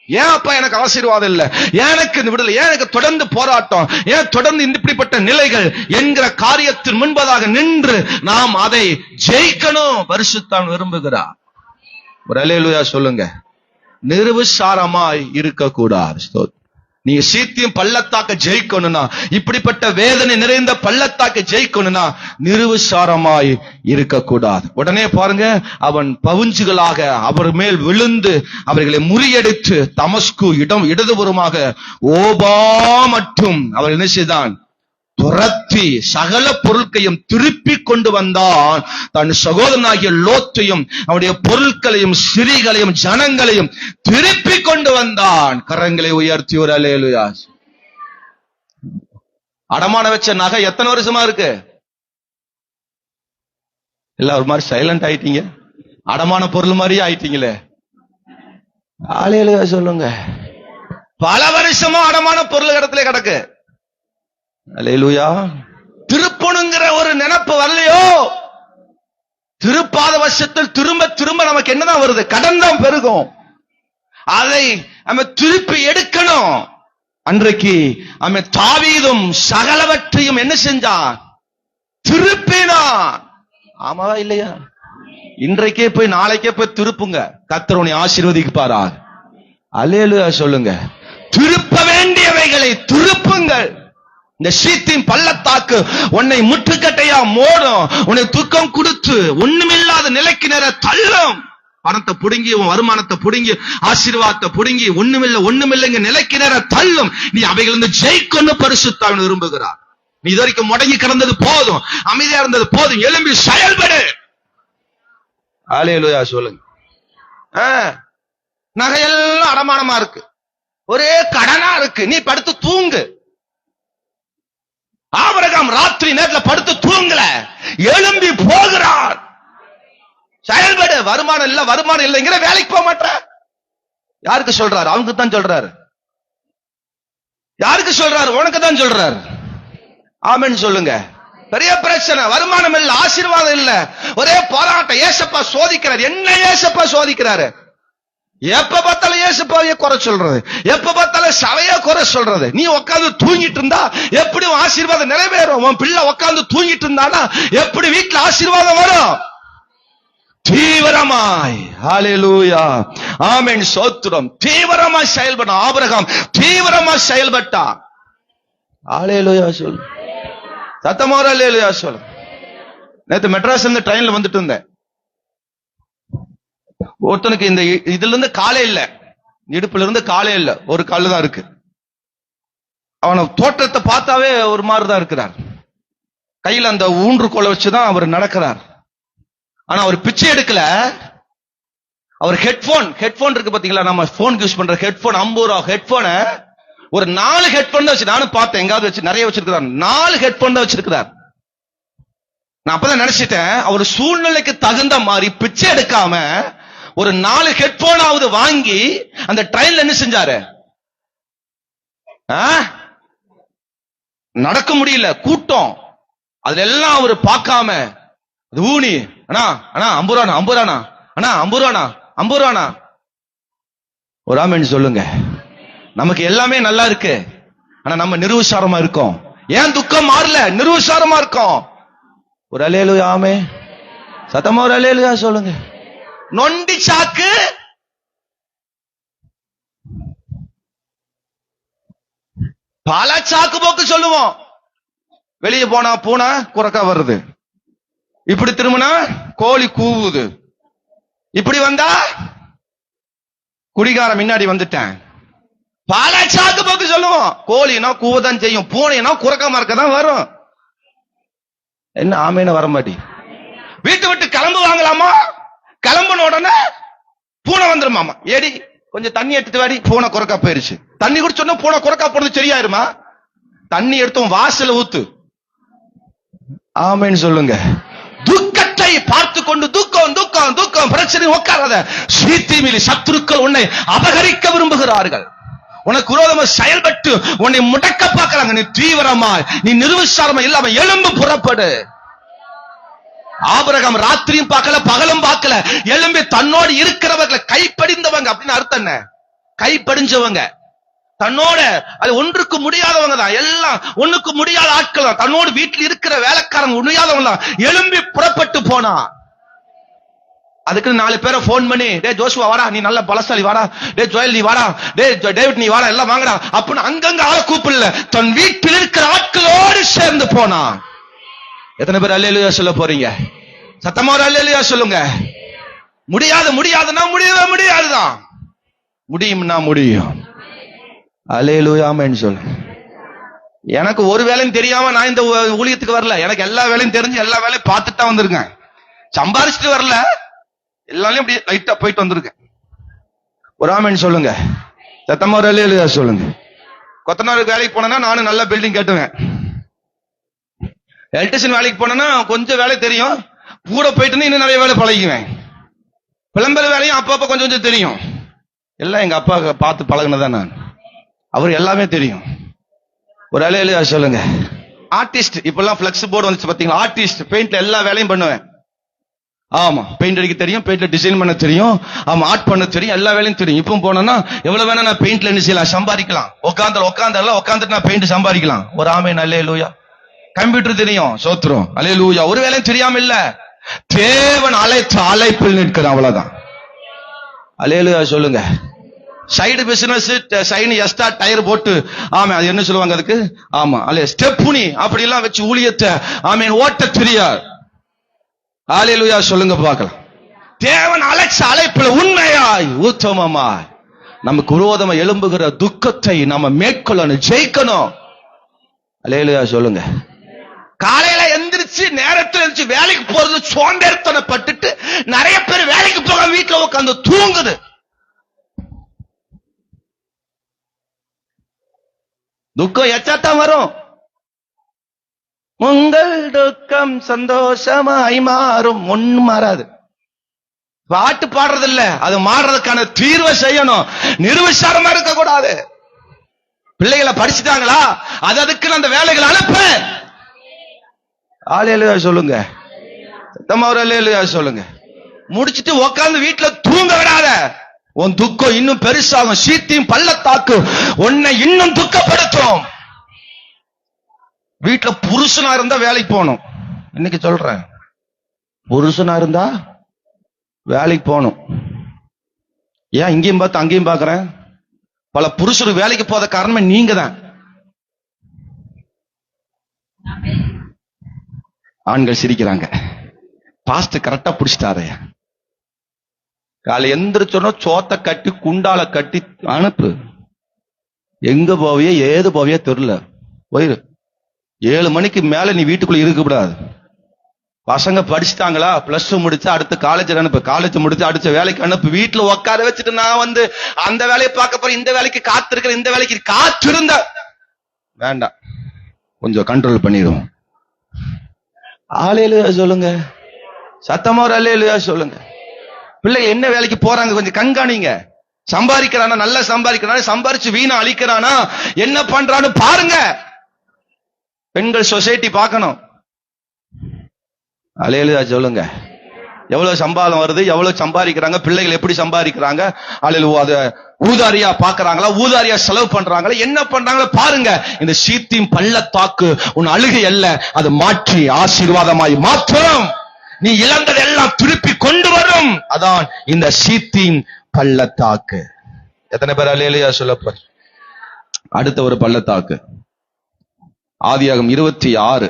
ஏன் அப்பா எனக்கு ஆசீர்வாதம் இல்ல, எனக்கு இந்த விடுதலை, ஏன் எனக்கு தொடர்ந்து போராட்டம், ஏன் தொடர்ந்து இப்படிப்பட்ட நிலைகள் என்கிற காரியத்தின் முன்பதாக நின்று நாம் அதை ஜெயிக்கணும். பரிசுத்தம் விரும்புகிறார். ஒரு அல்லேலூயா சொல்லுங்க. நிர்விசாரமாய் இருக்கக்கூடாது. நீங்க சீத்தியம் பள்ளத்தாக்க ஜெயிக்கணும்னா, இப்படிப்பட்ட வேதனை நிறைந்த பள்ளத்தாக்க ஜெயிக்கணும்னா நிர்விசாரமாய் இருக்கக்கூடாது. உடனே பாருங்க, அவன் பவுஞ்சுகளாக அவர் மேல் விழுந்து அவர்களை முறியடித்து தமஸ்கு இடதுபுறமாக ஓபா மற்றும் அவர் என்ன செய்தான், துரத்தி சகல பொருட்களையும் திருப்பி கொண்டு வந்தான். தன் சகோதரனாகிய லோத்தையும் அவனுடைய பொருட்களையும் சிறிகளையும் ஜனங்களையும் திருப்பி கொண்டு வந்தான். கரங்களை உயர்த்தி ஒரு அல்லேலூயா. அடமான வச்ச நகை எத்தனை வருஷமா இருக்கு? இல்ல ஒரு மாதிரி சைலண்ட் ஆயிட்டீங்க, அடமான பொருள் மாதிரி ஆயிட்டீங்களே. அல்லேலூயா சொல்லுங்க. பல வருஷமா அடமான பொருள் இடத்துல கிடக்கு. அல்லேலூயா. திருப்பணுங்கிற ஒரு நினைப்பு வரலையோ, திருப்பாத வருஷத்தில் திரும்ப திரும்ப நமக்கு என்னதான் வருது, கடன் தான் பெருகும். அதை நம்ம திருப்பி எடுக்கணும். அன்றைக்கு அவன் தாவீதும் சகலவற்றையும் என்ன செஞ்சான், திருப்பினான். ஆமாவா இல்லையா? இன்றைக்கே போய் நாளைக்கே போய் திருப்புங்க, கர்த்தர் உன்னை ஆசீர்வதிப்பாரா. அல்லேலூயா சொல்லுங்க. திருப்ப வேண்டியவைகளை திருப்புங்கள். இந்த சீத்தின் பள்ளத்தாக்கு உன்னை முற்றுக்கட்டையா மோடும், உன்னை துக்கம் கொடுத்து ஒண்ணுமில்லாத நிலைக்கு நேர தள்ளும். பணத்தை புடுங்கி, வருமானத்தை புடுங்கி, ஆசீர்வாதத்தை புடுங்கி, ஒண்ணுமில்லைங்க நிலைக்கு நேர தள்ளும். நீ அவைகளிருந்து ஜெயிக்கணும் பரிசுத்தம் விரும்புகிறார். நீ இது வரைக்கும் முடங்கி கிடந்தது போதும், அமைதியா இருந்தது போதும், எழும்பி செயல்படு. அல்லேலூயா சொல்லுங்க. நகையெல்லாம் அடமானமா இருக்கு, ஒரே கடனா இருக்கு, நீ படுத்து தூங்கு. ஆபிரகாம் ராத்திரி நேரத்துல படுத்து தூங்கல, எழும்பி போகிறார். செயல்படு. வருமானம் இல்லைங்கிற வேலைக்கு போக மாட்ட. யாருக்கு சொல்றாரு? அவங்க தான் சொல்றாரு. யாருக்கு சொல்றாரு? உனக்கு தான் சொல்றாரு. ஆமென் சொல்லுங்க. பெரிய பிரச்சனை, வருமானம் இல்ல, ஆசீர்வாதம் இல்ல, ஒரே போராட்டம். ஏசப்பா சோதிக்கிறார். என்ன ஏசப்பா சோதிக்கிறாரு? எப்ப பார்த்தாலும் இயேசுவை குறை சொல்றது, எப்ப பார்த்தாலும் சபையா குறை சொல்றது. நீ உட்கார்ந்து தூங்கிட்டு இருந்தா எப்படி ஆசீர்வாதம் நிறைவேறும்? உன் பிள்ளை உட்கார்ந்து தூங்கிட்டு இருந்தானா எப்படி வீட்டுல ஆசீர்வாதம் வரும்? தீவிரமாய். அல்லேலூயா ஆமென் ஸ்தோத்திரம். தீவிரமாய் செயல்பட ஆபிரகாம் தீவிரமாய் செயல்பட்டா. அல்லேலூயா சொல்லு. சத்தமா அல்லேலூயா சொல்லு. நேத்து மெட்ராஸ் இருந்து ட்ரெயின்ல வந்துட்டு இருந்தேன். ஒருத்தனுக்கு இந்த இதுல இருந்து காலே இல்ல, இடுப்புல இருந்து காலே இல்ல, ஒரு கால் தான் இருக்கு. அவன தோற்றத்தை பார்த்தாவே ஒரு மாதிரிதான் இருக்கிறார். கையில அந்த ஊன்றுகோலை வச்சுதான் அவர் நடக்கிறார். ஆனா அவர் பிச்சை எடுக்கல. அவர் ஹெட்போன் இருக்கு பாத்தீங்களா, நம்ம போன் யூஸ் பண்ற ஹெட்போன், 50 ரூபா ஹெட்போனை ஒரு 4 ஹெட்போன் தான் வச்சு, நானும் பார்த்தேன் எங்காவது வச்சு நிறைய வச்சிருக்கிறார். 4 ஹெட்போன் தான் வச்சிருக்கிறார். நான் அப்பதான் நினைச்சிட்டேன், அவர் சூழ்நிலைக்கு தகுந்த மாதிரி பிச்சை எடுக்காம ஒரு 4 ஹெட்போனாவது வாங்கி அந்த ட்ரெயின்ல என்ன செஞ்சாரு? நடக்க முடியல, கூட்டம். அதுல எல்லாம் அவரு பார்க்காம அது ஊனி, அண்ணா அண்ணா 50 ரூபாண்ணா, 50 ரூபாண்ணா, அண்ணா 50 ரூபாண்ணா, 50 ரூபாண்ணா. ஒரு ஆமென் சொல்லுங்க. நமக்கு எல்லாமே நல்லா இருக்கு, ஆனா நம்ம நிர்விசாரமா இருக்கோம். ஏன் துக்கம் மாறல? நிர்விசாரமா இருக்கோம். ஒரு அல்லேலூயா ஆமென். சத்தமா ஒரு அல்லேலூயா சொல்லுங்க. நொண்டி சாக்கு பல சாக்கு போக்கு சொல்லுவோம். வெளியே போனா பூனை குறைக்கா வருது, இப்படி திரும்பினா கோழி கூவுது, இப்படி வந்தா குடிகார முன்னாடி வந்துட்டேன். பல சாக்கு போக்கு சொல்லுவோம். கோழினா கூவதான் செய்யும், பூனைனா குறைக்காம இருக்கதான் வரும். என்ன ஆமேன வர மாட்டி? வீட்டு விட்டு கிளம்பு வாங்கலாமா, கிளம்புன உடனே பூனை வந்துருமாமா. ஏடி கொஞ்சம் தண்ணி எடுத்துட்டு வாடி, பூனை குறைக்கா போயிருச்சு. தண்ணி குடிச்சோன்னா பூனை குறைக்கா போறது சரியாயிருமா? தண்ணி எடுத்தோம் வாசல ஊத்து. ஆமேன்னு சொல்லுங்க. துக்கத்தை பார்த்து கொண்டு துக்கம் துக்கம் துக்கம் பிரச்சனை உட்காராத. சீத்தீமில் சத்துருக்கள் உன்னை அபகரிக்க விரும்புகிறார்கள், உனக்கு விரோதமா செயல்பட்டு உன்னை முடக்க பார்க்கறாங்க. நீ தீவிரமா, நீ நிர்விசாரமா இல்லாம எழும்பு, புறப்படு. ஆபிரகாம் ராத்திரியும் பார்க்கல பகலும் பார்க்கல, எழும்பி தன்னோடு இருக்கிறவர்களை கைப்படிந்தவங்க அப்படின்னு அர்த்தம் என்ன? கைப்படிஞ்சவங்க, தன்னோட அது ஒன்றுக்கு முடியாதவங்க தான், எல்லாம் ஒண்ணுக்கு முடியாத ஆட்கள் தான். தன்னோடு வீட்டில் இருக்கிற வேலைக்காரங்க முடியாதவங்க தான் எழும்பி புறப்பட்டு போனா. அதுக்கு 4 பேரை போன் பண்ணி, டே ஜோஷுவா வாடா, நீ நல்ல பலசாலி வாடா, டே ஜோயல் நீ வாடா, டே டேவிட் நீ வாடா, எல்லாம் வாங்கடா அப்படின்னு அங்கங்க ஆளை கூப்பிடல, தன் வீட்டில் இருக்கிற ஆட்களோடு சேர்ந்து போனா. எத்தனை பேர் அல்லேலூயா சொல்ல போறீங்க? சத்தமா ஒரு அல்லேலூயா சொல்லுங்க. முடியாது முடியாதுன்னா முடியவே முடியாதுதான், முடியும்னா முடியும். அல்லேலூயா ஆமென் சொல்லு. எனக்கு ஒரு வேலையும் தெரியாம நான் இந்த ஊழியத்துக்கு வரல. எனக்கு எல்லா வேலையும் தெரிஞ்சு எல்லா வேலையும் பார்த்துட்டு தான் வந்திருக்கேன். சம்பாதிச்சுட்டு வரல, எல்லாரையும் அப்படியே லைட்டா போயிட்டு வந்திருக்கேன். ஒரு ஆமென் சொல்லுங்க. சத்தமா ஒரு அல்லேலூயா சொல்லுங்க. கொத்தனாருக்கு வேலைக்கு போனா நானும் நல்ல பில்டிங் கட்டுவேன். எலக்ட்ரிஷியன் வேலைக்கு போனா கொஞ்சம் வேலை தெரியும், கூட போயிட்டு இன்னும் நிறைய வேலை பழகுவேன். பிளம்பர் வேலையும் அப்பப்ப கொஞ்சம் கொஞ்சம் தெரியும். எல்லாம் எங்க அப்பா பார்த்து பழகுனதான் நான். அவர் எல்லாமே தெரியும். ஒரு அல்லேலூயா சொல்லுங்க. ஆர்டிஸ்ட், இப்பெல்லாம் பிளக்ஸ் போர்டு வந்துச்சு பாத்தீங்களா? ஆர்டிஸ்ட், பெயிண்ட்ல எல்லா வேலையும் பண்ணுவேன். ஆமா, பெயிண்ட் அடிக்க தெரியும், பெயிண்ட்ல டிசைன் பண்ண தெரியும், ஆமா ஆர்ட் பண்ண தெரியும், எல்லா வேலையும் தெரியும். இப்போ போனா எவ்வளவு வேணா நான் பெயிண்ட்ல என்ன செய்யலாம், சம்பாதிக்கலாம். உட்காந்துட்டு நான் பெயிண்ட் சம்பாதிக்கலாம். ஒரு ஆமென் அல்லேலூயா. கம்ப்யூட்டர் தெரியும், சோத்ரம் அல்லேலூயா. ஒரு வேலையும் தெரியாம இல்ல, தேவன் அழைத்த அழைப்பில் நிற்கிறேன், அவ்வளவுதான். அல்லேலூயா சொல்லுங்க. Side business, side extra tyre போட்டு, ஆமா அது என்ன சொல்லுவாங்க அதுக்கு, ஆமா அல்ல ஸ்டெப்னி அப்படி எல்லாம் வச்சு ஊழியத்தை ஆமென் ஓட்ட தெரியாது. அல்லேலூயா சொல்லுங்க பார்க்கலாம். தேவன் அழைச்ச அழைப்புல உண்மையாய் உத்தமமாய் நமக்கு விரோதமா எழும்புகிற துக்கத்தை நம்ம மேற்கொள்ளணும், ஜெயிக்கணும். அல்லேலூயா சொல்லுங்க. காலையில எந்திரிச்சு நேரத்தில் எந்திரிச்சு வேலைக்கு போறது சோம்பேறித்தனை பட்டுட்டு நிறைய பேர் வேலைக்கு போக வீட்டுல உட்காந்து தூங்குது. துக்கம் எச்சாத்தான் வரும். உங்கள் துக்கம் சந்தோஷமாய் மாறும். ஒண்ணும் மாறாது. பாட்டு பாடுறது இல்ல, அது மாறுறதுக்கான தீர்வை செய்யணும். நிர்விசாரமா இருக்க கூடாது. பிள்ளைகளை படிச்சுட்டாங்களா, அதுக்கு அந்த வேலைகளை அனுப்ப. அல்லேலூயா சொல்லுங்க. சத்தமா ஒரு அல்லேலூயா சொல்லுங்க. முடிச்சிட்டு உட்கார்ந்து வீட்டுல தூங்க விடாத. உன் துக்கம் இன்னும் பெருசாகும். சீத்தியும் பள்ளத்தாக்கு உன்னை இன்னும் துக்கப்படுத்தும். வீட்டுல புருஷனா இருந்தா வேலைக்கு போகணும். இன்னைக்கு சொல்றேன், புருஷனா இருந்தா வேலைக்கு போகணும். ஏன் இங்கேயும் பார்த்து அங்கேயும் பாக்குறேன்? பல புருஷர் வேலைக்கு போத காரணமே நீங்க தான். ஆண்கள் சிரிக்கிறாங்க. பாஸ்ட் கரெக்டா புடிச்சிட்டாரு. காலை எந்திரிச்சோன்னா சோத்த கட்டி குண்டால கட்டி அனுப்பு. எங்க போவிய ஏது போவிய தெரியல, போயிரு. 7 மணிக்கு மேல நீ வீட்டுக்குள்ள இருக்க கூடாது. பசங்க படிச்சுட்டாங்களா, பிளஸ் 2 முடிச்சு அடுத்து காலேஜ் அனுப்பு, காலேஜ் முடிச்சு அடுத்த வேலைக்கு அனுப்பு. வீட்டுல உட்கார வச்சுட்டு நான் அந்த வேலையை பார்க்க போறேன், இந்த வேலைக்கு காத்திருக்கிறேன், இந்த வேலைக்கு காத்திருந்த வேண்டாம், கொஞ்சம் கண்ட்ரோல் பண்ணிடுவோம். அல்லேலூயா சொல்லுங்க. சத்தமா ஒரு அல்லேலூயா சொல்லுங்க. பிள்ளைங்க என்ன வேலைக்கு போறாங்க கொஞ்சம் கண்காணிங்க. சம்பாதிக்கிறானா, நல்லா சம்பாதிக்கிறானா, சம்பாதிச்சு வீணா அழிக்கிறானா, என்ன பண்றான்னு பாருங்க. பெண்கள் சொசைட்டி பார்க்கணும். அல்லேலூயா சொல்லுங்க. எவ்வளவு சம்பாதம் வருது, எவ்வளவு சம்பாதிக்கிறாங்க, பிள்ளைகள் எப்படி சம்பாதிக்கிறாங்க, அல்லேலூயா அது ஊதாரியா பாக்குறாங்களா, ஊதாரியா செலவு பண்றாங்களா, என்ன பண்றாங்களா பாருங்க. இந்த சீத்தின் பள்ளத்தாக்கு உன் அழுகை அல்ல, அது மாற்றி ஆசீர்வாதமாய் மாற்றும். நீ இழந்ததெல்லாம் திருப்பி கொண்டு வரும். அதான் இந்த சீத்தின் பள்ளத்தாக்கு. எத்தனை பேர் அல்லேலூயா சொல்லப்ப. அடுத்த ஒரு பள்ளத்தாக்கு ஆதியாகமம் 26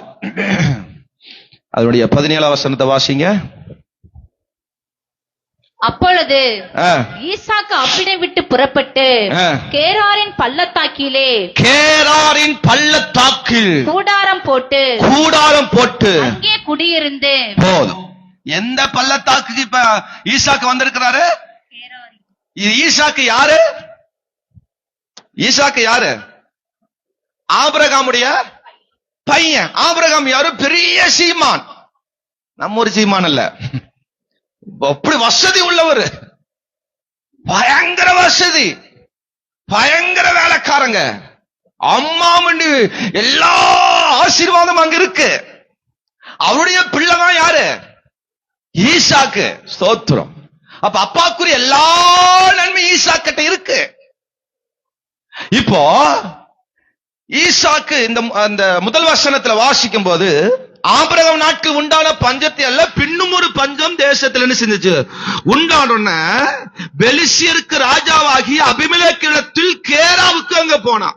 அதனுடைய 17 வசனத்தை வாசிங்க. அப்பொழுது ஈசாக்கு அவ்விடம் விட்டு புறப்பட்டு கேராரின் பள்ளத்தாக்கில் கூடாரம் போட்டு அங்கே குடியிருந்து. போதும். எந்த பள்ளத்தாக்குக்கு இப்ப ஈசாக்கு வந்திருக்கிறாரு? ஈசாக்கு யாரு? ஈசாக்கு யாரு? ஆபிரகாமுடைய பையன். ஆபிரகாம் யாரு? பெரிய சீமான். நம்ம ஒரு சீமான் அல்ல, அப்படி வசதி உள்ளவர், பயங்கர வசதி, பயங்கர வேலைக்காரங்க, அம்மா மண்டி எல்லா ஆசீர்வாதம் அங்க இருக்கு. அவருடைய பிள்ளைதான் யாரு? ஈசாக்கு. ஸ்தோத்திரம். அப்ப அப்பாக்குரிய எல்லா நன்மை ஈசாக்கிட்ட இருக்கு. இப்போ ஈசாக்கு இந்த முதல் வசனத்துல வாசிக்கும் போது ஆபிரகாம் நாட்கள் உண்டான பஞ்சத்தை அல்ல, பின்னும் ஒரு பஞ்சம் தேசத்தில் என்ன செஞ்சுச்சு உண்டான பெலிசியருக்கு ராஜாவாகிய அபிமெலேக்கிடத்தில் கேராவுக்கு அங்க போனான்.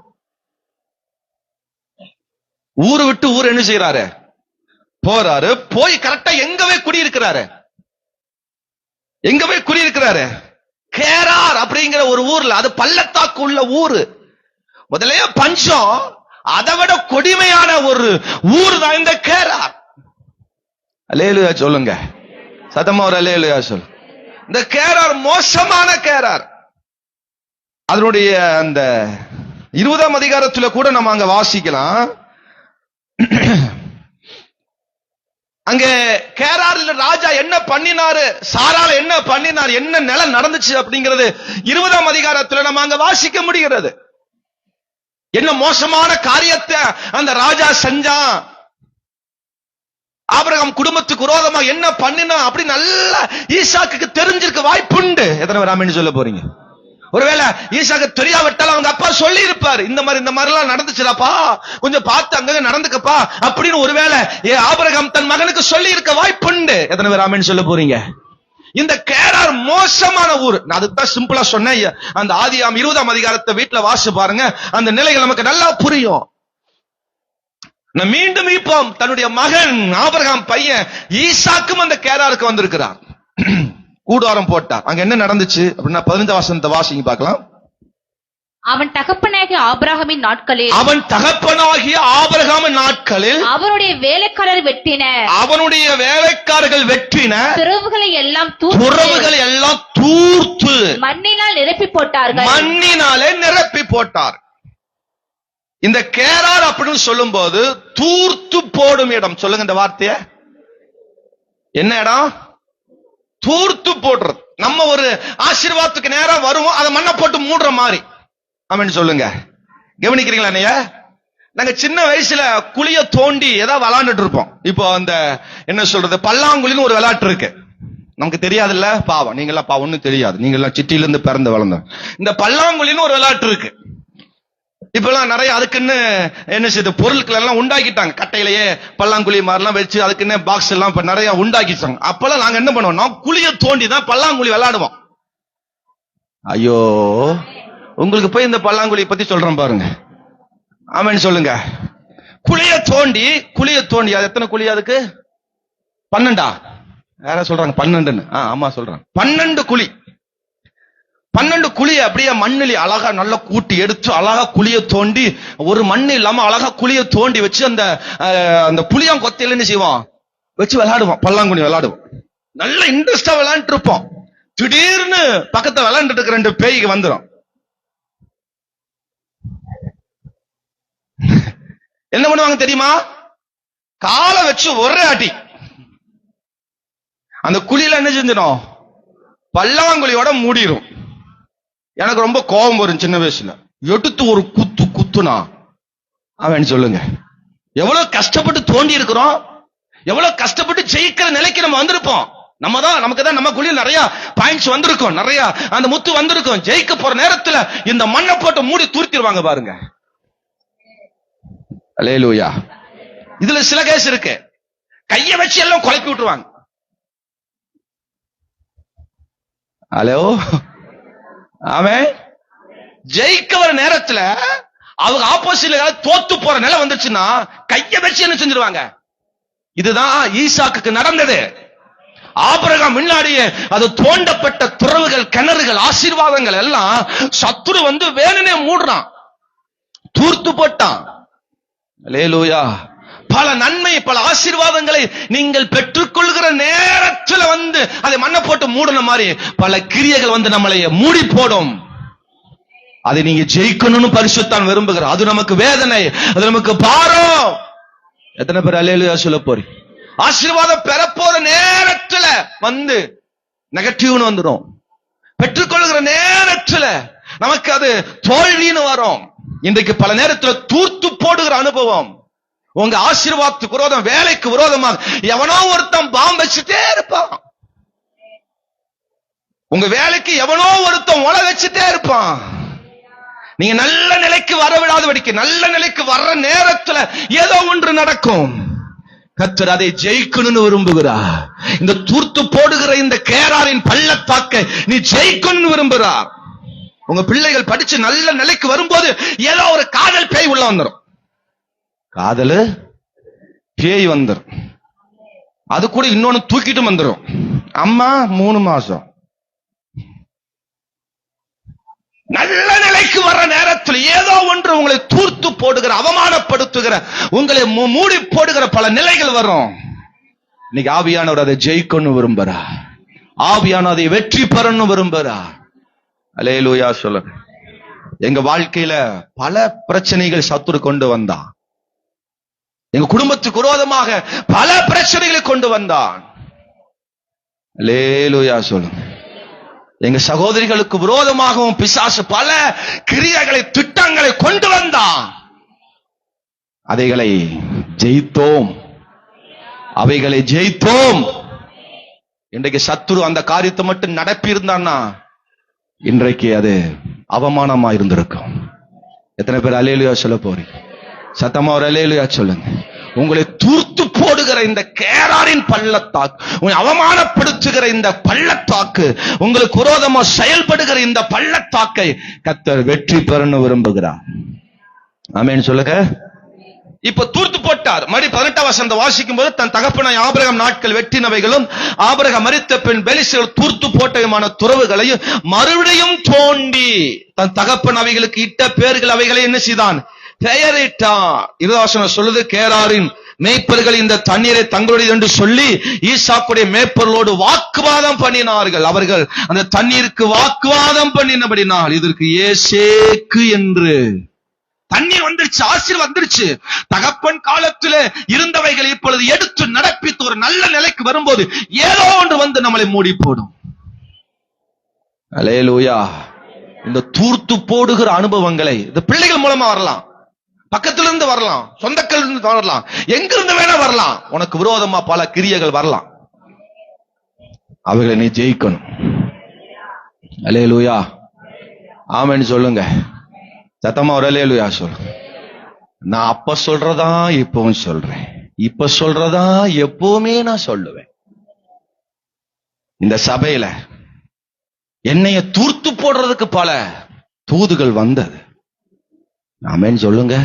ஊரு விட்டு ஊர் என்ன செய்யறாரு? போறாரு. போய் கரெக்டா எங்கவே குடியிருக்கிறாரு. எங்கவே குடியிருக்கிறாரு? கேரார் அப்படிங்கிற ஒரு ஊர்ல. அது பள்ளத்தாக்கு உள்ள ஊரு. முதலையே பஞ்சம், அதை விட கொடுமையான ஒரு ஊர் தான் இந்த கேரார். அல்லேலூயா சொல்லுங்க. சத்தமா ஒரு அல்லேலூயா சொல்லு. இந்த கேரார் மோசமான கேரார். அதனுடைய அந்த 20ஆம் அதிகாரத்துல கூட நம்ம அங்க வாசிக்கலாம். அங்க கேரார்ல ராஜா என்ன பண்ணினாரு, சாரால என்ன பண்ணினார், என்ன நிலம் நடந்துச்சு அப்படிங்கிறது 20ஆம் அதிகாரத்துல நம்ம அங்க வாசிக்க முடிகிறது. என்ன மோசமான காரியத்தை அந்த ராஜா செஞ்சான், ஆபிரகாம் குடும்பத்துக்கு விரோதமா என்ன பண்ணினா அப்படி நல்ல ஈசாக்கு தெரிஞ்சிருக்க வாய்ப்புண்டு. எத்தனை பேர் ஆமென் சொல்ல போறீங்க? ஒருவேளை ஈசாக்கு தெரியாவிட்டால் அவங்க அப்பா சொல்லி இருப்பாரு, இந்த மாதிரி எல்லாம் நடந்துச்சுடாப்பா, கொஞ்சம் பார்த்து அங்க நடந்துக்கப்பா அப்படின்னு ஒருவேளை ஆபிரகாம் தன் மகனுக்கு சொல்லி இருக்க வாய்ப்புண்டு. எத்தனை பேர் ஆமென் சொல்ல போறீங்க? இந்த கேரார் மோசமான ஊர். நான் அதுதான் சிம்பிளா சொன்னேன். அந்த ஆதியாகமம் 20ஆம் அதிகாரத்தை வீட்டுல வாசி பாருங்க, அந்த நிலைகள் நமக்கு நல்லா புரியும். நான் மீண்டும் இப்போ தன்னுடைய மகன் ஆபிரகாம் பையன் ஈசாக்கும் அந்த கேராருக்கு வந்திருக்கிறார். கூடாரம் போட்டார். அங்க என்ன நடந்துச்சு அப்படின்னா 15 வசனத்தை வாசிங்க பார்க்கலாம். அவன் தகப்பனாகிய ஆபிரகாமின் நாட்களில் அவனுடைய வேலைக்காரர்கள் வெட்டின துறவுகளை எல்லாம் தூர்த்து மண்ணினால் நிரப்பி போட்டார். இந்த கேரார் அப்படின்னு சொல்லும் போது தூர்த்து போடும் இடம். சொல்லுங்க இந்த வார்த்தைய. என்ன இடம்? தூர்த்து போடுறது. நம்ம ஒரு ஆசீர்வாதத்துக்கு நேரம் வருவோம், அதை மண்ணை போட்டு மூடுற மாதிரி. ஆமென் சொல்லுங்க. கவனிக்கிறீங்களா? நீங்க நாங்க சின்ன வயசுல குழிய தோண்டி ஏதாவது விளையாண்டுட்டு இருப்போம். இப்போ அந்த என்ன சொல்றது, பல்லாங்குழின்னு ஒரு விளையாட்டு இருக்கு. நமக்கு தெரியாதுல்ல, பாவம் நீங்க எல்லாம் பாவம் ஒண்ணும் தெரியாது, நீங்க எல்லாம் சிட்டில இருந்து பிறந்து வளர்ந்த. இந்த பல்லாங்குழின்னு ஒரு விளையாட்டு இருக்கு. இப்ப எல்லாம் நிறைய அதுக்குன்னு என்ன செய்யுது, பொருட்கள் எல்லாம் உண்டாக்கிட்டாங்க. கட்டையிலேயே பல்லாங்குழி மாதிரிலாம் வச்சு அதுக்குன்னு பாக்ஸ் எல்லாம் இப்ப நிறைய உண்டாக்கிட்டாங்க. அப்பெல்லாம் நாங்க என்ன பண்ணுவோம், குழிய தோண்டி தான் பல்லாங்குழி விளையாடுவோம். ஐயோ, உங்களுக்கு போய் இந்த பல்லாங்குழி பத்தி சொல்றேன் பாருங்க. ஆமென் சொல்லுங்க. குழிய தோண்டி அது எத்தனை குழி? அதுக்கு 12. யாரா சொல்றாங்க 12ன்னு? ஆமா சொல்றாங்க. 12 குழி. 12 குழிய அப்படியே மண்ணில் அழகா நல்லா கூட்டி எடுத்து அழகா குழிய தோண்டி, ஒரு மண்ணு இல்லாம அழகா குழிய தோண்டி வச்சு அந்த புளியாம் கொத்தையில என்ன செய்வோம், வச்சு விளையாடுவோம். பல்லாங்குழி விளையாடுவோம். நல்ல இன்ட்ரெஸ்டா விளையாண்டு இருப்போம். திடீர்னு பக்கத்துல விளையாண்டுட்டு இருக்க 2 பேய்க்கு வந்துடும். என்ன பண்ணுவாங்க தெரியுமா? காலை வச்சு ஒரே அடி. அந்த குழியில என்ன செஞ்சிடும், பல்லாங்குழியோட மூடிடும். எனக்கு ரொம்ப கோபம் வரும் சின்ன வயசுல. எடுத்து ஒரு குத்துனா அவன் சொல்லுங்க, எவ்வளவு கஷ்டப்பட்டு தோண்டி இருக்கிறோம், எவ்வளவு கஷ்டப்பட்டு ஜெயிக்கிற நிலைக்கு நம்ம வந்திருப்போம். நமக்கு தான் நம்ம குழியில் நிறைய பாயிண்ட்ஸ் வந்திருக்கும், நிறைய அந்த முத்து வந்திருக்கும். ஜெயிக்க போற நேரத்துல இந்த மண்ணை போட்டு மூடி தூர்த்திடுவாங்க பாருங்க. அல்லேலூயா. இதுல சில கேஸ் இருக்கு, கைய வச்சு எல்லாம் குழப்பி விட்டுருவாங்க. ஹலோ, ஆமென். ஜெயிக்க வர நேரத்துல அவங்க ஆப்போசிட்ல தோத்து போற நிலை வந்துச்சுன்னா கைய வச்சு என்ன செஞ்சிருவாங்க. இதுதான் ஈசாக்குக்கு நடந்தது. ஆபிரகாம் முன்னாடியே அது தோண்டப்பட்ட துறவுகள், கிணறுகள், ஆசீர்வாதங்கள் எல்லாம் சத்துரு வந்து வேணுனே மூடுறான், தூர்த்து போட்டான். அல்லேலூயா. பல நன்மை, பல ஆசீர்வாதங்களை நீங்கள் பெற்றுக்கொள்கிற நேரத்தில் வந்து அதை மண்ணை போட்டு மூடின மாதிரி பல கிரியைகள் வந்து நம்மளை மூடி போடும். அதை நீங்க ஜெயிக்கணும்னு பரிசுத்தான் விரும்புகிறார். அது நமக்கு வேதனை, அது நமக்கு பாரம். எத்தனை பேர் அல்லேலூயா சொல்ல போறீங்க? ஆசீர்வாதம் பெற போற நேரத்துல வந்து நெகட்டிவ்னு வந்துடும். பெற்றுக்கொள்கிற நேரத்துல நமக்கு அது தோல்வின்னு வரும். இன்றைக்கு பல நேரத்துல தூர்த்து போடுகிற அனுபவம். உங்க ஆசீர்வாதத்துக்கு விரோதம், வேலைக்கு விரோதமாக எவனோ ஒருத்தன் பாம்பு வச்சுட்டே இருப்பான். உங்க வேலைக்கு எவனோ ஒருத்தன் ஒலை வச்சுட்டே இருப்பான். நீங்க நல்ல நிலைக்கு வர விடாதபடிக்கு, நல்ல நிலைக்கு வர்ற நேரத்துல ஏதோ ஒன்று நடக்கும். கர்த்தர் அதை ஜெயிக்கணும்னு விரும்புகிறார். இந்த தூர்த்து போடுகிற இந்த கேராரின் பள்ளத்தாக்கை நீ ஜெயிக்கணும்னு விரும்புகிறார். உங்க பிள்ளைகள் படிச்சு நல்ல நிலைக்கு வரும்போது ஏதோ ஒரு காதல் பேய் உள்ள வந்துடும். காதல் பேய் வந்துடும். அது கூட இன்னொன்னு தூக்கிட்டு வந்துடும். அம்மா 3 மாசம் நல்ல நிலைக்கு வர்ற நேரத்தில் ஏதோ ஒன்று உங்களை தூர்த்து போடுகிற, அவமானப்படுத்துகிற, உங்களை மூடி போடுகிற பல நிலைகள் வரும். இன்னைக்கு ஆவியானவர் அதை ஜெயிக்கணும் விரும்புறார். ஆவியானவர் அதை வெற்றி பெறணும் விரும்புறார். அல்லேலூயா சொல்லுங்க. எங்க வாழ்க்கையில பல பிரச்சனைகள் சத்துரு கொண்டு வந்தான். எங்க குடும்பத்துக்கு விரோதமாக பல பிரச்சனைகளை கொண்டு வந்தான். அல்லேலூயா சொல்லுங்க. எங்க சகோதரிகளுக்கு விரோதமாகவும் பிசாசு பல கிரியைகளை, திட்டங்களை கொண்டு வந்தான். அவைகளை ஜெயித்தோம். இன்றைக்கு சத்துரு அந்த காரியத்தை மட்டும் நடப்பி இருந்தான்னா இன்றைக்கு அது அவமானமா இருந்திருக்கும். எத்தனை பேர் அல்லேலூயா சொல்ல போறீங்க? சத்தமா ஒரு அல்லேலூயா சொல்லுங்க. உங்களை தூர்த்து போடுகிற இந்த கேராரின் பள்ளத்தாக்கு, உங்களை அவமானப்படுத்துகிற இந்த பள்ளத்தாக்கு, உங்களுக்கு விரோதமா செயல்படுகிற இந்த பள்ளத்தாக்கை கர்த்தர் வெற்றி பெறணும் விரும்புகிறார். ஆமென் சொல்லுங்க. இப்ப தூர்த்து போட்டார். மறுபடி 18 வசனத்தை வாசிக்கும் போது, தன் தகப்பனாய் ஆபிரகாம் நாட்கள் வெட்டினவைகளும் ஆபிரகாம் மரித்த பின் பெலிஸ்தர் தூர்த்து போட்டவையுமான துறவுகளையும் மறுபடியும் தோண்டி தன் தகப்பன் அவைகளுக்கு இட்ட பேர்கள் அவைகளை என்ன செய்தான்? பெயரிட்டார். 20 வசனம் சொல்லுது, கேராரின் மேய்ப்பர்கள் இந்த தண்ணீரை தங்களுடைய என்று சொல்லி ஈசாக்குடைய மேய்ப்பர்களோடு வாக்குவாதம் பண்ணினார்கள். அவர்கள் அந்த தண்ணீருக்கு வாக்குவாதம் பண்ணினபடினால் இதற்கு ஏசேக்கு என்று தண்ணீர் வந்துருச்சு, ஆசீர்வாதம் வந்துருச்சு. தகப்பன் காலத்துல இருந்தவைகள் இப்பொழுது எடுத்து நடப்பித்து ஒரு நல்ல நிலைக்கு வரும்போது ஏதோ ஒன்று வந்து நம்மளை மூடி போடும். அல்லேலூயா. இந்த தூர்த்து போடுகிற அனுபவங்களை இந்த பிள்ளைகள் மூலமா வரலாம், பக்கத்துல இருந்து வரலாம், சொந்தக்கள் இருந்து வரலாம், எங்கிருந்து வேணா வரலாம். உனக்கு விரோதமா பல கிரியைகள் வரலாம். அவைகளை நீ ஜெயிக்கணும். அல்லேலூயா. ஆமென் சொல்லுங்க. சத்தமா ஒரு அல்லேலூயா சொல்லுங்க. நான் அப்ப சொல்றதா இப்பவும் சொல்றேன், இப்ப சொல்றதா எப்பவுமே நான் சொல்லுவேன். இந்த சபையில என்னைய தூர்த்து போடுறதுக்கு பல தூதுகள் வந்தது. ஆமென் சொல்லுங்க.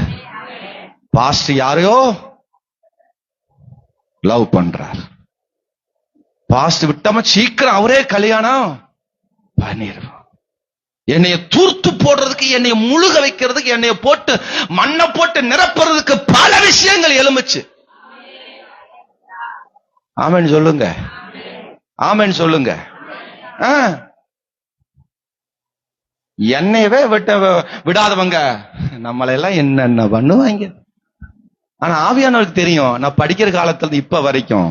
பாஸ்டர் யாரையோ லவ் பண்றார். பாஸ்டர் விட்டாம சீக்கிரம் அவரே கல்யாணம் பண்ணிடுவார். என்னைய தூர்த்து போடுறதுக்கு, என்னைய முழுக வைக்கிறதுக்கு, என்னைய போட்டு மண்ணை போட்டு நிரப்புறதுக்கு பல விஷயங்கள் எழும்புச்சு. ஆமென் சொல்லுங்க. ஆமென் சொல்லுங்க. என்னையவே விடாதவங்க நம்மளெல்லாம் என்னென்ன பண்ணுவாங்க. ஆனா ஆவியானவருக்கு தெரியும், நான் படிக்கிற காலத்துல இப்ப வரைக்கும்.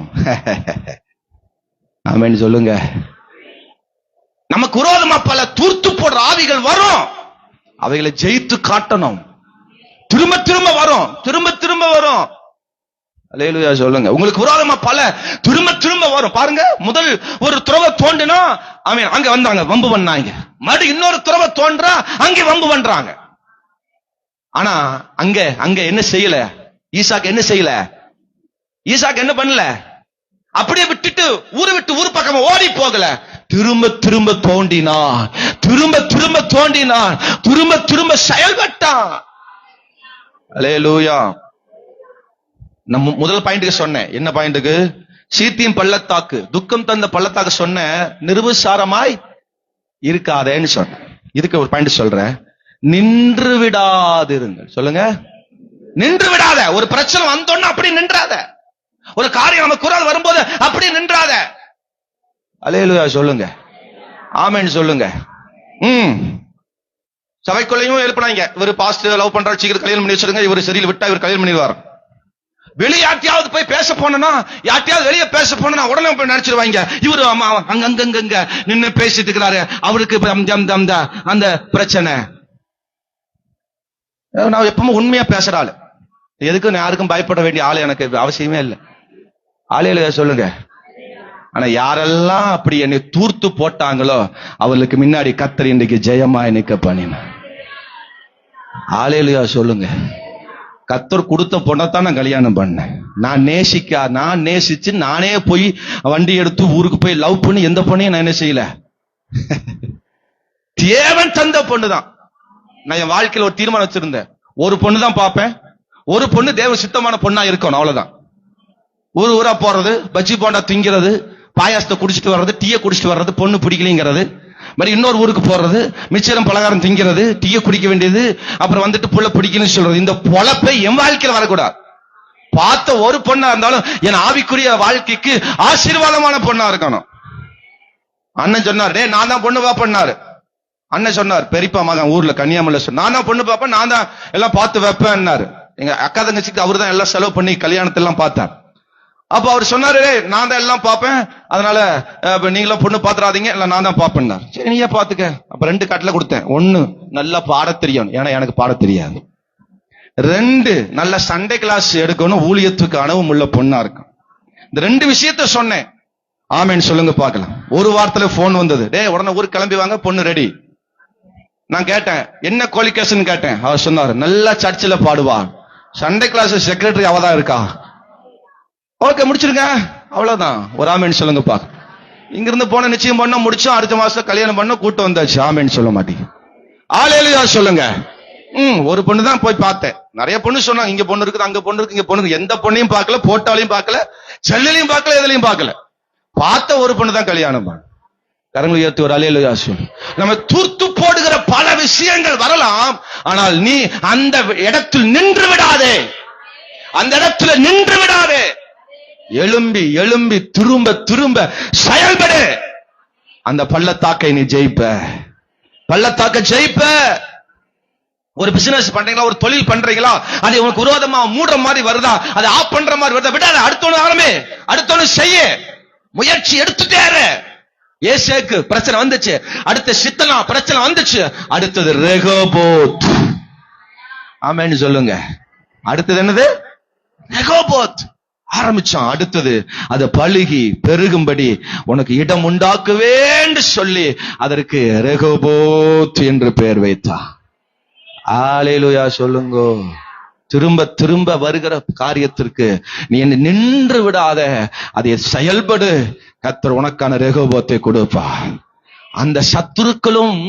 ஆமென் சொல்லுங்க. நமக்கு விரோதமா பல தூர்த்து போடுற ஆவிகள் வரும். அவைகளை ஜெயித்து காட்டணும். திரும்ப திரும்ப வரும், திரும்ப திரும்ப வரும். அல்லேலூயா சொல்லுங்க. உங்களுக்கு விரோதமா பல திரும்ப திரும்ப வரும் பாருங்க. முதல் ஒரு துறவை தோண்டினா அவன் அங்க வந்தாங்க வம்பு பண்ணாங்க, மறுபடியும் இன்னொரு துறவை தோன்றா அங்கே வம்பு பண்றாங்க. ஆனா அங்க அங்க என்ன செய்யல ஈசாக்கு? என்ன செய்யல ஈசாக்கு? என்ன பண்ணல? அப்படியே விட்டுட்டு ஊரை விட்டு ஊர் பக்கமா ஓடி போகல. திரும்ப திரும்ப தோண்டினான், திரும்ப திரும்ப தோண்டினான், திரும்ப திரும்ப செயல்பட்டான். அல்லேலூயா. நம்ம முதல் பாயிண்ட்டுக்கு சொன்னேன். என்ன பாயிண்ட்டுக்கு? சீத்தியும் பள்ளத்தாக்கு, துக்கம் தந்த பள்ளத்தாக்கு சொன்ன நிர்விசாரமாய் இருக்காதேன்னு சொன்னேன். இதுக்கு ஒரு பாயிண்ட் சொல்றேன். நின்று விடாதிருங்கள். சொல்லுங்க, நின்று விடாத. ஒரு பிரச்சனை வந்தோன்னா அப்படி நின்றாத. ஒரு காரியம் நமக்கு குரல் வரும்போது அப்படி நின்றாத. அல்லேலூயா சொல்லுங்க, ஆமென் சொல்லுங்க. சபைக்குள்ளையும் எழுப்பினாங்க, இவர் பாஸ்டர் லவ் பண்றாரு, சீக்கிரம் கல்யாணம் பண்ணி வச்சிருங்க, இவர் சரியில் விட்டா இவர் கல்யாணம் பண்ணிடுவார். வெளியே யார்ட்டையாவது போய் பேச போனா, யார்ட்டையாவது வெளியே பேச போனா உடனே போய் நினைச்சிருவாங்க இவரு அங்க நின்னு பேசிட்டு இருக்கிறாரு, அவருக்கு அந்த பிரச்சனை. நான் எப்பவுமே உண்மையா பேசுறாள், எதுக்கும் யாருக்கும் பயப்பட வேண்டிய ஆளு எனக்கு அவசியமே இல்லை. ஆளையில சொல்லுங்க. ஆனா யாரெல்லாம் அப்படி என்னை தூர்த்து போட்டாங்களோ அவர்களுக்கு முன்னாடி கர்த்தர் இன்றைக்கு ஜெயமா நிக்க பண்ணின. ஆளையிலையா சொல்லுங்க. கர்த்தர் கொடுத்த பொண்ணத்தான் நான் கல்யாணம் பண்ணேன். நான் நேசிச்சு நானே போய் வண்டி எடுத்து ஊருக்கு போய் லவ் பண்ணி எந்த பொண்ணையும் நான் என்ன செய்யல. தேவன் தந்த பொண்ணுதான். நான் என் வாழ்க்கையில் ஒரு தீர்மானம் வச்சிருந்தேன், ஒரு பொண்ணு தான் பார்ப்பேன், ஒரு பொண்ணு தேவ சித்தமான பொண்ணா இருக்கணும், அவ்வளவுதான். ஊரா போறது, பஜ்ஜி போண்டா திங்கிறது, பாயாசத்தை குடிச்சிட்டு வர்றது, டீயை குடிச்சிட்டு வர்றது, பொண்ணு பிடிக்கலிங்கிறது, மாதிரி இன்னொரு ஊருக்கு போறது, மிச்சரம் பலகாரம் திங்கிறது, டீயை குடிக்க வேண்டியது, அப்புறம் வந்துட்டு புள்ள பிடிக்கணும்னு சொல்றது. இந்த பொழப்பை என் வாழ்க்கையில் வரக்கூடாது. பார்த்த ஒரு பொண்ணா இருந்தாலும் என் ஆவிக்குரிய வாழ்க்கைக்கு ஆசீர்வாதமான பொண்ணா இருக்கணும். அண்ணன் சொன்னார், டே நான் தான் பொண்ணு பாப்பேன்னாரு. அண்ணன் சொன்னார், பெரியப்பா மகன் ஊர்ல கன்னியாகுமரியில சொன்ன, நான் தான் பொண்ணு பாப்பேன், நான் தான் எல்லாம் பார்த்து வைப்பேன்னாரு. எங்க அக்கா தங்கச்சிக்கு அவரு தான் எல்லாம் செலவு பண்ணி கல்யாணத்தெல்லாம் பார்த்தார். அப்ப அவர் சொன்னாரு, நான் தான் எல்லாம் பார்ப்பேன், அதனால நீங்களும் பொண்ணு பாத்துறாதீங்க, இல்ல நான் தான் பார்ப்பேன். சரி நீயே பாத்துக்க. அப்ப 2 கட்டளை கொடுத்தேன். 1, நல்லா பாட தெரியும், ஏன்னா எனக்கு பாட தெரியாது. 2, நல்ல சண்டே கிளாஸ் எடுக்கணும், ஊழியத்துக்கு அனுபவம் உள்ள பொண்ணா இருக்கும். இந்த 2 விஷயத்த சொன்னேன். ஆமேன்னு சொல்லுங்க பார்க்கலாம். ஒரு வாரத்துல போன் வந்தது, டே உடனே ஊருக்கு கிளம்பி வாங்க, பொண்ணு ரெடி. நான் கேட்டேன், என்ன குவாலிஃபிகேஷன் கேட்டேன். அவர் சொன்னார், நல்லா சர்ச்சில் பாடுவா, சண்டே கிளாஸ் செக்ரட்டரி அவதான் இருக்கா. ஓகே முடிச்சிருங்க, அவ்வளவுதான். ஒரு ஆமேன்னு சொல்லுங்க பாக்க. இங்க இருந்து போன நிச்சயம் பண்ண முடிச்சோம், அடுத்த மாசம் கல்யாணம் பண்ண கூட்டம் வந்தாச்சு. ஆமேன்னு சொல்ல மாட்டீங்க. ஆலேலுயா சொல்லுங்க. ஒரு பொண்ணு தான் போய் பார்த்தேன். நிறைய பொண்ணு சொன்னாங்க, இங்க பொண்ணு இருக்குது, அங்க பொண்ணு இருக்கு, இங்க பொண்ணு. எந்த பொண்ணையும் பார்க்கல, போட்டாலையும் பார்க்கல, செல்லையும் பார்க்கல, எதுலையும் பார்க்கல. பார்த்த ஒரு பொண்ணு தான் கல்யாணம் பண்ண. கரங்களை உயர்த்தி ஒரு அல்லேலூயா சொல்லு. நம்ம தூர்த்து போடுகிற பல விஷயங்கள் வரலாம், ஆனால் நீ அந்த இடத்தில் நின்று விடாதே. அந்த இடத்துல நின்று விடாதே. எழும்பி எழும்பி திரும்ப திரும்ப செயல்படு. அந்த பள்ளத்தாக்கை நீ ஜெயிப்ப. பள்ளத்தாக்க ஜெயிப்ப. ஒரு பிசினஸ் பண்றீங்களா, ஒரு தொழில் பண்றீங்களா, அது உங்களுக்கு விரோதமா மூடுற மாதிரி வருதா, அது ஆஃப் பண்ற மாதிரி வருதா, விடாத. அடுத்தவனு ஆரம்பி, அடுத்தவனு செய்ய முயற்சி எடுத்துட்டே. ஏசேக்கு பிரச்சனை வந்துச்சு, அடுத்த சித்தனா பிரச்சனை வந்துச்சு, அடுத்தது ரெகோபோத். ஆமென் சொல்லுங்க. அடுத்தது என்னது? ரெகோபோத் ஆரம்பிச்சான். அடுத்தது அது பழுகி பெருகும்படி உனக்கு இடம் உண்டாக்குவேன்னு சொல்லி அதற்கு ரெகோபோத் என்று பெயர் வைத்தான். அல்லேலூயா சொல்லுங்க. திரும்ப திரும்ப வருகிற காரியத்திற்கு நீ என்ன நின்று விடாத, அதை செயல்படு. கர்த்தர் உனக்கான ரெகோபோத்தை கொடுப்பா. அந்த சத்துருக்களும்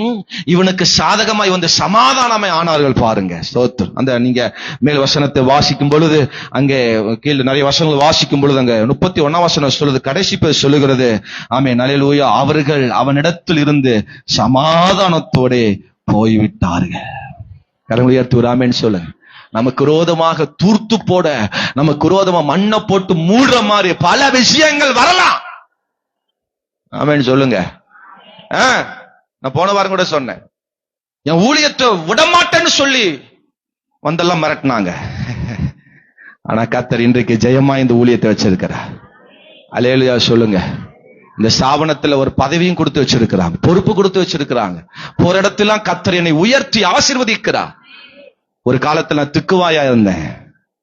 இவனுக்கு சாதகமாய் வந்து சமாதானமாய் ஆனார்கள் பாருங்க. ஸ்தோத்திரம். அந்த நீங்க மேல் வசனத்தை வாசிக்கும் பொழுது, அங்கே கீழே நிறைய வசனங்கள் வாசிக்கும் பொழுது அங்க 31ஆம் வசனம் சொல்லுது, கடைசி பேர் சொல்லுகிறது, ஆமென் அல்லேலூயா, அவர்கள் அவனிடத்தில் இருந்து சமாதானத்தோட போய்விட்டார்கள். கரங்களை உயர்த்தி ஒரு ஆமென் சொல்லுங்க. நமக்கு விரோதமாக தூர்த்து போட, நமக்கு விரோதமா மண்ணை போட்டு மூடுற மாதிரி பல விஷயங்கள் வரலாம். ஆமென் சொல்லுங்க. நான் போன வாரம் கூட சொன்னேன், என் ஊழியத்தை விடமாட்டேன்னு சொல்லி வந்தெல்லாம் மிரட்டினாங்க. ஆனா கர்த்தர் இன்றைக்கு ஜெயமா இந்த ஊழியத்தை வச்சிருக்கிறார். அல்லேலூயா சொல்லுங்க. இந்த ஸ்தாபனத்துல ஒரு பதவியும் கொடுத்து வச்சிருக்கிறாங்க, பொறுப்பு கொடுத்து வச்சிருக்கிறாங்க. ஒரு இடத்துல கர்த்தர் என்னை உயர்த்தி ஆசீர்வதிக்கிறார். ஒரு காலத்துல நான் திக்குவாயா இருந்தேன்,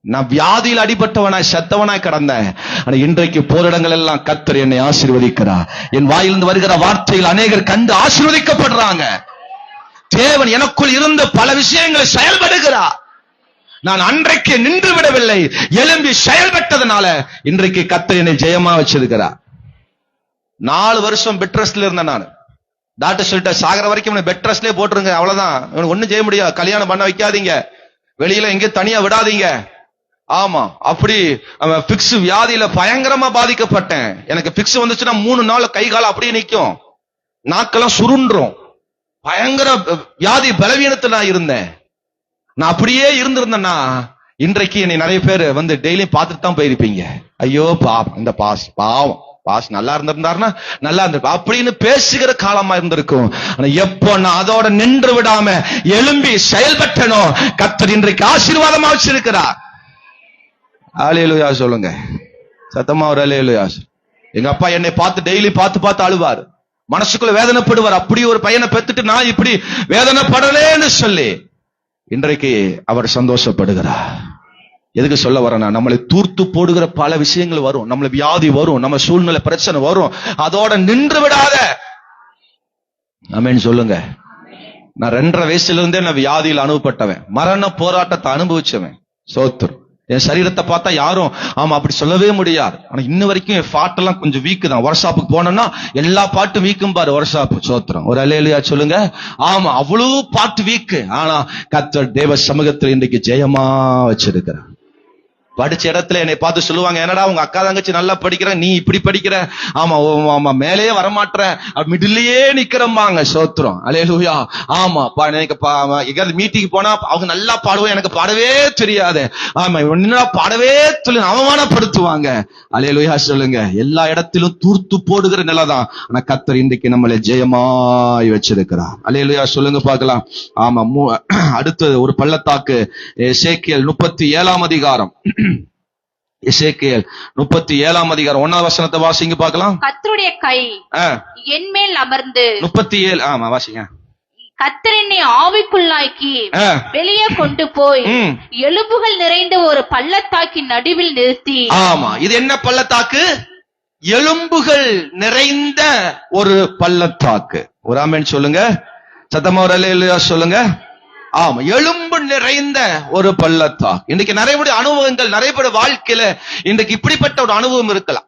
நான் வியாதியில் அடிபட்டவனாய் செத்தவனாய் கடந்தேன். ஆனா இன்றைக்கு போரிடங்கள் எல்லாம் கர்த்தர் என்னை ஆசீர்வதிக்கிறார். என் வாயிலிருந்து வருகிற வார்த்தையில் அநேகர் கண்டு ஆசீர்வதிக்கப்படுறாங்க. தேவன் எனக்குள் இருந்த பல விஷயங்களை செயல்படுகிறார். நான் அன்றைக்கு நின்று விடவில்லை, எழும்பி செயல்பட்டதனால இன்றைக்கு கர்த்தர் என்னை ஜெயமா வச்சிருக்கிறார். 4 வருஷம் பெட் ரெஸ்ட்ல இருந்தேன். நான் டாக்டர் சொல்லிட்ட, சாகர வரைக்கும் பெட் ரெஸ்ட்லயே போட்டுருங்க, அவ்வளவுதான், இவனுக்கு ஒண்ணும் செய்ய முடியாது, கல்யாணம் பண்ண வைக்காதீங்க, வெளியில எங்கேயும் தனியா விடாதீங்க. ஆமா, அப்படி பிக்ஸ் வியாதியில பயங்கரமா பாதிக்கப்பட்டேன். எனக்கு பிக்ஸ் வந்துச்சுன்னா 3 நாள் கை கால அப்படியே நிக்கும், நாக்கெல்லாம் சுருண்டும், பயங்கர வியாதி பலவீனத்துல நான் இருந்தேன். நான் அப்படியே இருந்திருந்தேன்னா இன்றைக்கு என்னை நிறைய பேர் வந்து டெய்லியும் பார்த்துட்டு தான் போயிருப்பீங்க. ஐயோ பாவம், இந்த பாவம் பாஸ் நல்லா இருந்திருந்தாருன்னா நல்லா இருந்திருக்கும் அப்படின்னு பேசுகிற காலமா இருந்திருக்கும். ஆனா எப்போ நான் அதோட நின்று விடாம எழும்பி செயல்பட்டனோ கர்த்தர் இன்றைக்கு ஆசீர்வாதமா வச்சிருக்கிறார். அல்லேலூயா சொல்லுங்க சத்தமா, ஒரு அல்லேலூயா. எங்க அப்பா என்னை பார்த்து டெய்லி பார்த்து அழுவார், மனசுக்குள்ள வேதனைப்படுவார். அப்படி ஒரு பையனை பெத்துட்டு நான் இப்படி வேதனைப்படலேன்னு சொல்லி இன்றைக்கு அவர் சந்தோஷப்படுகிறார். எதுக்கு சொல்ல வரேன்னா, நம்மளை தூர்த்து போடுகிற பல விஷயங்கள் வரும், நம்மள வியாதி வரும், நம்ம சூழ்நிலை பிரச்சனை வரும், அதோட நின்று விடாத. ஆமென் சொல்லுங்க. நான் 2.5 வயசுல இருந்தே நான் வியாதியில் அனுபவப்பட்டவன், மரண போராட்டத்தை அனுபவிச்சவன். சோத்திரம். என் சரீரத்தை பார்த்தா யாரும் ஆமா அப்படி சொல்லவே முடியாது. ஆனா இன்ன வரைக்கும் என் பாட்டு எல்லாம் கொஞ்சம் வீக்கு தான். ஒர்க் ஷாப்புக்கு போனோம்னா எல்லா பாட்டும் வீக்கும் பாரு, ஒர்க் ஷாப். சோத்திரம். ஒரு அல்லேலூயா சொல்லுங்க. ஆமா, அவ்வளவு பாட்டு வீக்கு. ஆனா கர்த்தர் தேவ சமூகத்தில் இன்றைக்கு ஜெயமா வச்சிருக்கிறார். படிச்ச இடத்துல என்னை பார்த்து சொல்லுவாங்க, என்னடா உங்க அக்கா தங்கச்சி நல்லா படிக்கிற, நீ இப்படி படிக்கிற, ஆமா ஆமா மேலேயே வரமாட்ற, மிடிலேயே நிக்கிறம்பாங்க. சோத்திரம். அல்லேலூயா. ஆமா, எனக்கு மீட்டிங் போனா அவங்க நல்லா பாடுவோம், எனக்கு பாடவே தெரியாது. ஆமா, என்னடா பாடவே சொல்லி அவமானப்படுத்துவாங்க. அல்லேலூயா சொல்லுங்க. எல்லா இடத்திலும் தூர்த்து போடுகிற நிலைதான். ஆனா கர்த்தர் இன்றைக்கு நம்மளை ஜெயமாய் வச்சிருக்கிறார். அல்லேலூயா சொல்லுங்க பார்க்கலாம். ஆமா, அடுத்தது ஒரு பள்ளத்தாக்கு. எசேக்கியேல் 37ஆம் அதிகாரம். எசேக்கியேல் 37ஆம் அதிகாரம் 1ஆம் வசனத்தை வாசிங்க பார்க்கலாம். கர்த்தருடைய கை என் மேல் அமர்ந்து 37 ஆமா வாசிங்க. கர்த்தர் என்னை ஆவிக்குள்ளாக்கி வெளியே கொண்டு போய் எலும்புகள் நிறைந்த ஒரு பள்ளத்தாக்கின் நடுவில் நிறுத்தி. ஆமா, இது என்ன பள்ளத்தாக்கு? எலும்புகள் நிறைந்த ஒரு பள்ளத்தாக்கு. ஒரு ஆமென் சொல்லுங்க சத்தமா, ஒரு அல்லேலூயா சொல்லுங்க. ஆமா, எலும்பு நிறைந்த ஒரு பள்ளத்தாக்கு. இன்னைக்கு நிறைய அனுபவங்கள், நிறைய பேர் வாழ்க்கையில இன்றைக்கு இப்படிப்பட்ட ஒரு அனுபவம் இருக்கலாம்.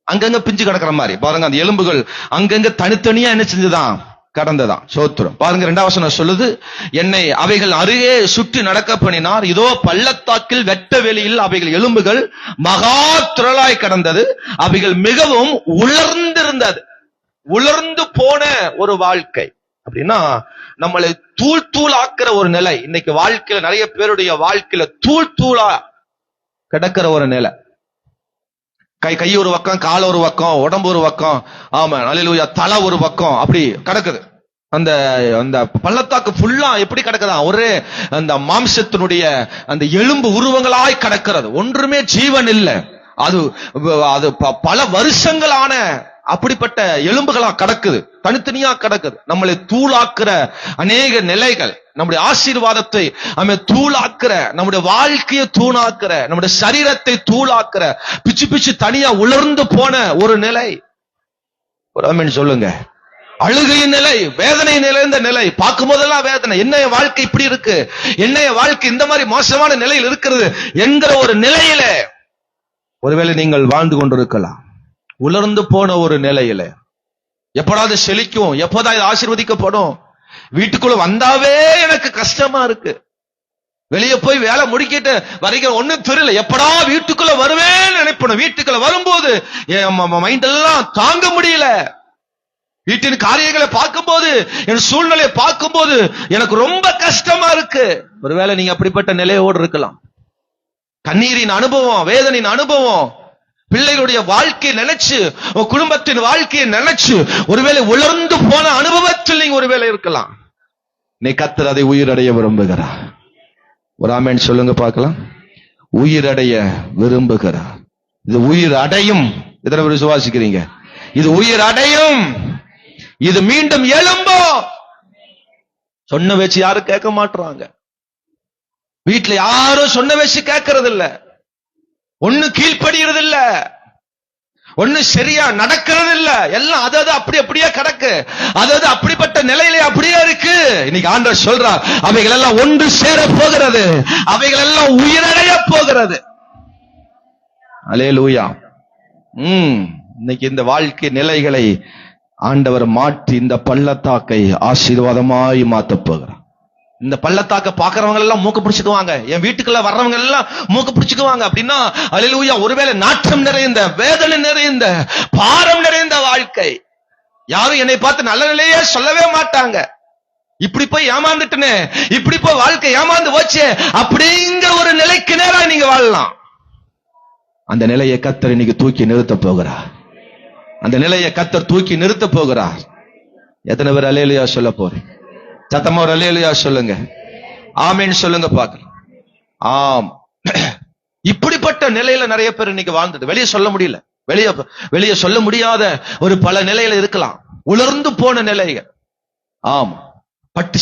அங்கங்க பிஞ்சு கிடக்கிற மாதிரி பாருங்க, அந்த எலும்புகள் அங்கங்க தனித்தனியா என்ன செஞ்சுதான் கடந்ததான். சோத்திரம். பாருங்க 2ஆம் வசனம் சொல்லுது, என்னை அவைகள் அருகே சுற்றி நடக்க பண்ணினார், இதோ பள்ளத்தாக்கில் வெட்ட வெளியில் அவைகள் எலும்புகள் மகா திரளாய் கடந்தது, அவைகள் மிகவும் உலர்ந்திருந்தது. உலர்ந்து போன ஒரு வாழ்க்கை அப்படின்னா நம்மளை தூள் ஆக்குற ஒரு நிலை. இன்னைக்கு வாழ்க்கையில நிறைய பேருடைய வாழ்க்கையில தூளா கிடக்கிற ஒரு நிலை. கை ஒரு பக்கம், கால் ஒரு பக்கம், உடம்பு ஒரு பக்கம், ஆமா அல்லேலூயா, தலை ஒரு பக்கம், அப்படி கிடக்குது. அந்த அந்த பள்ளத்தாக்கு ஃபுல்லா எப்படி கிடக்குதா, ஒரே அந்த மாம்சத்தினுடைய அந்த எலும்பு உருவங்களாய் கிடக்கிறது. ஒன்றுமே ஜீவன் இல்லை. அது பல வருஷங்களான அப்படிப்பட்ட எலும்புகளா கிடக்குது, தனித்தனியா கிடக்குது. நம்மளை தூளாக்குற அநேக நிலைகள், நம்முடைய ஆசீர்வாதத்தை நம்ம தூளாக்குற, நம்முடைய வாழ்க்கையை தூளாக்குற, நம்முடைய சரீரத்தை தூளாக்குற, பிச்சு தனியா உலர்ந்து போன ஒரு நிலை. ஒரு ஆமென் சொல்லுங்க. அழுகையின் நிலை, வேதனை நிறைந்த நிலை, பார்க்கும் போதெல்லாம் வேதனை. என்ன வாழ்க்கை இப்படி இருக்கு, என்ன வாழ்க்கை இந்த மாதிரி மோசமான நிலையில் இருக்கிறது என்கிற ஒரு நிலையில ஒருவேளை நீங்கள் வாழ்ந்து கொண்டிருக்கலாம். உலர்ந்து போன ஒரு நிலையில எப்படாது செழிக்கும், எப்போதான் இது ஆசீர்வதிக்கப்படும், வீட்டுக்குள்ள வந்தாவே எனக்கு கஷ்டமா இருக்கு, வெளியே போய் வேலை முடிக்கிட்டு வரைக்கும் ஒண்ணும் தெரியல, எப்படா வீட்டுக்குள்ள வருவேன்னு நினைப்பணும். வீட்டுக்குள்ள வரும்போது என் மைண்ட் எல்லாம் தாங்க முடியல. வீட்டின் காரியங்களை பார்க்கும்போது, என் சூழ்நிலையை பார்க்கும்போது எனக்கு ரொம்ப கஷ்டமா இருக்கு. ஒருவேளை நீங்க அப்படிப்பட்ட நிலையோடு இருக்கலாம். கண்ணீரின் அனுபவம், வேதனையின் அனுபவம், பிள்ளைகளுடைய வாழ்க்கையை நினைச்சு, குடும்பத்தின் வாழ்க்கையை நினைச்சு ஒருவேளை உலர்ந்து போன அனுபவத்தில் நீங்க ஒருவேளை இருக்கலாம். நீ கர்த்தர் அதை உயிரடைய விரும்புகிறார். ஒரு ஆமென் சொல்லுங்க பார்க்கலாம். உயிரடைய விரும்புகிறார். இது உயிர் அடையும். எத்தனை பேர் விசுவாசிக்கிறீங்க? இது உயிர் அடையும், இது மீண்டும் எழும்போ. சொன்ன வச்சு யாரும் கேட்க மாட்டாங்க. வீட்டுல யாரும் சொன்ன வச்சு கேட்கறது இல்ல, ஒண்ணு கீழ்ப்படுகிறது இல்ல, ஒண்ணு சரியா நடக்கிறது இல்ல, எல்லாம் அது அப்படியே கிடக்கு, அது அப்படிப்பட்ட நிலையிலே அப்படியே இருக்கு. இன்னைக்கு ஆண்டவர் சொல்றார், அவைகள் எல்லாம் ஒன்று சேர போகிறது, அவைகள் எல்லாம் உயிரடைய போகிறது. அல்லேலூயா. இன்னைக்கு இந்த வாழ்க்கை நிலைகளை ஆண்டவர் மாற்றி இந்த பள்ளத்தாக்கை ஆசீர்வாதமாய் மாத்த போகிறார். இந்த பள்ளத்தாக்க பாக்குறவங்க எல்லாம் மூக்க பிடிச்சுக்குவாங்க, என் வீட்டுக்குள்ள வர்றவங்க எல்லாம் மூக்க பிடிச்சுக்குவாங்க. அப்படின்னா அல்லேலூயா, ஒருவேளை நாற்றம் நிறைந்த, வேதனை நிறைந்த, பாரம் நிறைந்த வாழ்க்கை. யாரும் என்னை பார்த்து நல்ல நிலையே சொல்லவே மாட்டாங்க. இப்படி போய் ஏமாந்துட்டுனே, இப்படி போய் வாழ்க்கை ஏமாந்து போச்சு அப்படிங்கிற ஒரு நிலைக்கு நேரா நீங்க வாழலாம். அந்த நிலையை கர்த்தர் இன்னைக்கு தூக்கி நிறுத்த போகிறார். அந்த நிலையை கர்த்தர் தூக்கி நிறுத்த போகிறார். எத்தனை பேர் அல்லேலூயா சொல்ல போறீங்க? சத்தமா ஒரு அல்லேலூயா சொல்லுங்க, ஆமென் சொல்லுங்க பார்க்கலாம். ஆம், இப்படிப்பட்ட நிலையில நிறைய பேர் இன்னைக்கு வாழ்ந்துட்டு வெளியே சொல்ல முடியல, வெளியே சொல்ல முடியாத ஒரு பல நிலையில இருக்கலாம், உலர்ந்து போன நிலைகள். ஆமா,